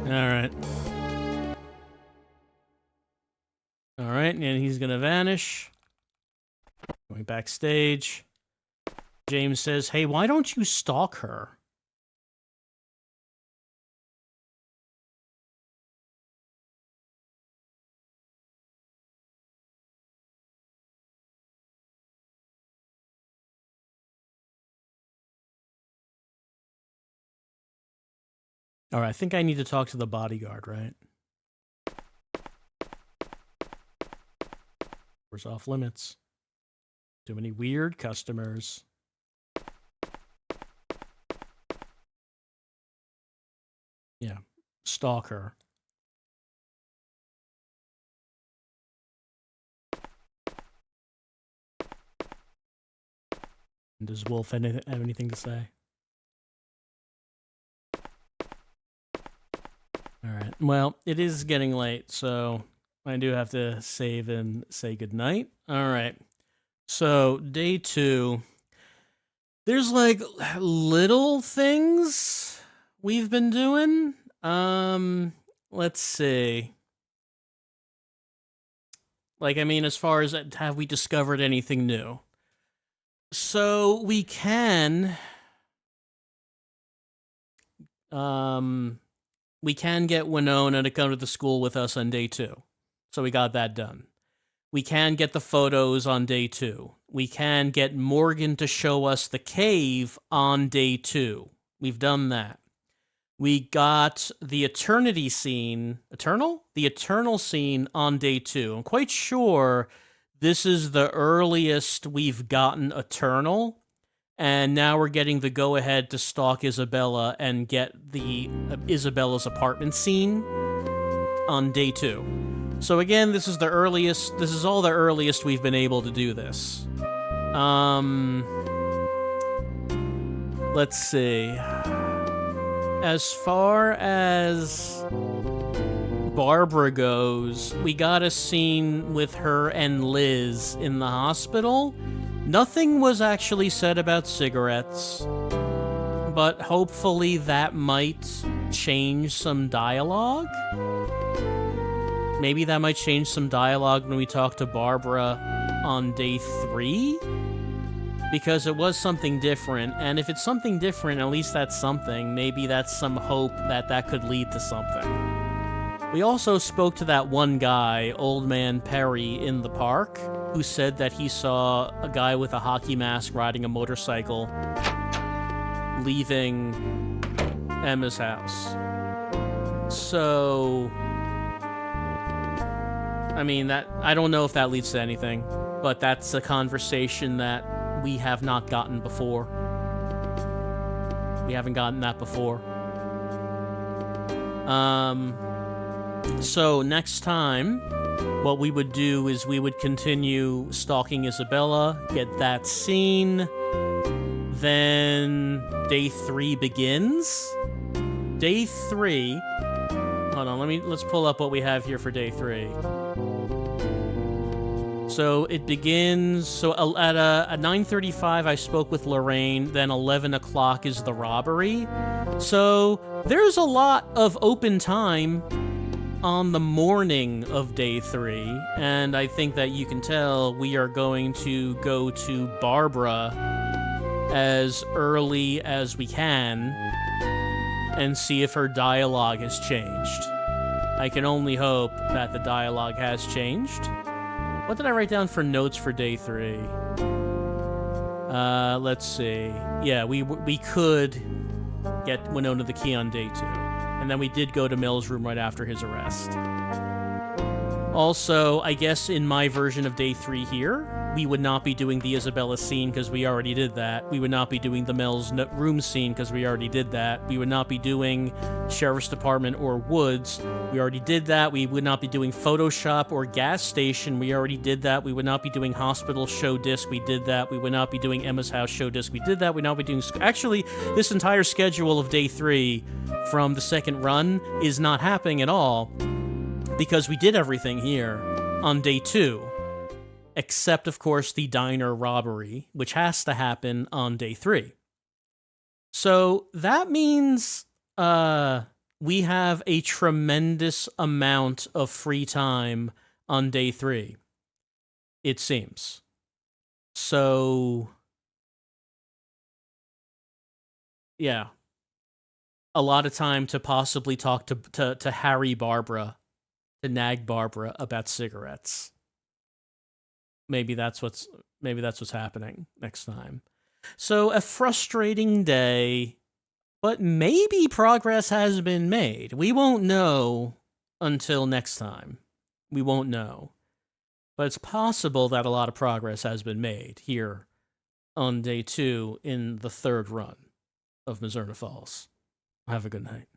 right. All right, and he's gonna vanish. Going backstage. James says, hey, why don't you stalk her? All right, I think I need to talk to the bodyguard, right? We're off limits. Too many weird customers. Yeah, stalk her. Does Wolf have anything to say? All right. Well, it is getting late, so I do have to save and say goodnight. All right. So, day 2. There's like little things we've been doing. Let's see. Like, I mean, as far as have we discovered anything new? So we can get Winona to come to the school with us on day 2. So we got that done. We can get the photos on day 2. We can get Morgan to show us the cave on day 2. We've done that. We got the Eternity scene. Eternal? The Eternal scene on day 2. I'm quite sure this is the earliest we've gotten Eternal. And now we're getting the go-ahead to stalk Isabella and get the Isabella's apartment scene on day 2. So again, this is the earliest. This is all the earliest we've been able to do this. Let's see. As far as Barbara goes, we got a scene with her and Liz in the hospital. Nothing was actually said about cigarettes, but hopefully that might change some dialogue. Maybe that might change some dialogue when we talk to Barbara on day 3, because it was something different, and if it's something different, at least that's something. Maybe that's some hope that that could lead to something. We also spoke to that one guy, Old Man Perry, in the park, who said that he saw a guy with a hockey mask riding a motorcycle leaving Emma's house. So, I mean, that I don't know if that leads to anything, but that's a conversation that we have not gotten before. We haven't gotten that before. So next time, what we would do is we would continue stalking Isabella, get that scene, then day 3 begins. Day 3, hold on, let's pull up what we have here for day 3. So it begins, so at 9:35 I spoke with Lorraine, then 11 o'clock is the robbery. So there's a lot of open time on the morning of day 3, and I think that you can tell we are going to go to Barbara as early as we can and see if her dialogue has changed. I can only hope that the dialogue has changed. What did I write down for notes for day 3? Let's see. Yeah, we could get Winona the key on day 2. And then we did go to Mel's room right after his arrest. Also, I guess in my version of day 3 here, we would not be doing the Isabella scene because we already did that. We would not be doing the Mel's room scene because we already did that. We would not be doing Sheriff's Department or Woods. We already did that. We would not be doing Photoshop or gas station. We already did that. We would not be doing hospital show disc. We did that. We would not be doing Emma's house show disc. We did that. We would not be doing... Actually, this entire schedule of day 3 from the second run is not happening at all because we did everything here on day 2. Except, of course, the diner robbery, which has to happen on day 3. So that means we have a tremendous amount of free time on day 3, it seems. So, yeah, a lot of time to possibly talk to Harry Barbara, to nag Barbara about cigarettes. Maybe that's what's happening next time. So, a frustrating day, but maybe progress has been made. We won't know until next time. We won't know. But it's possible that a lot of progress has been made here on day 2 in the 3rd run of Mizzurna Falls. Have a good night.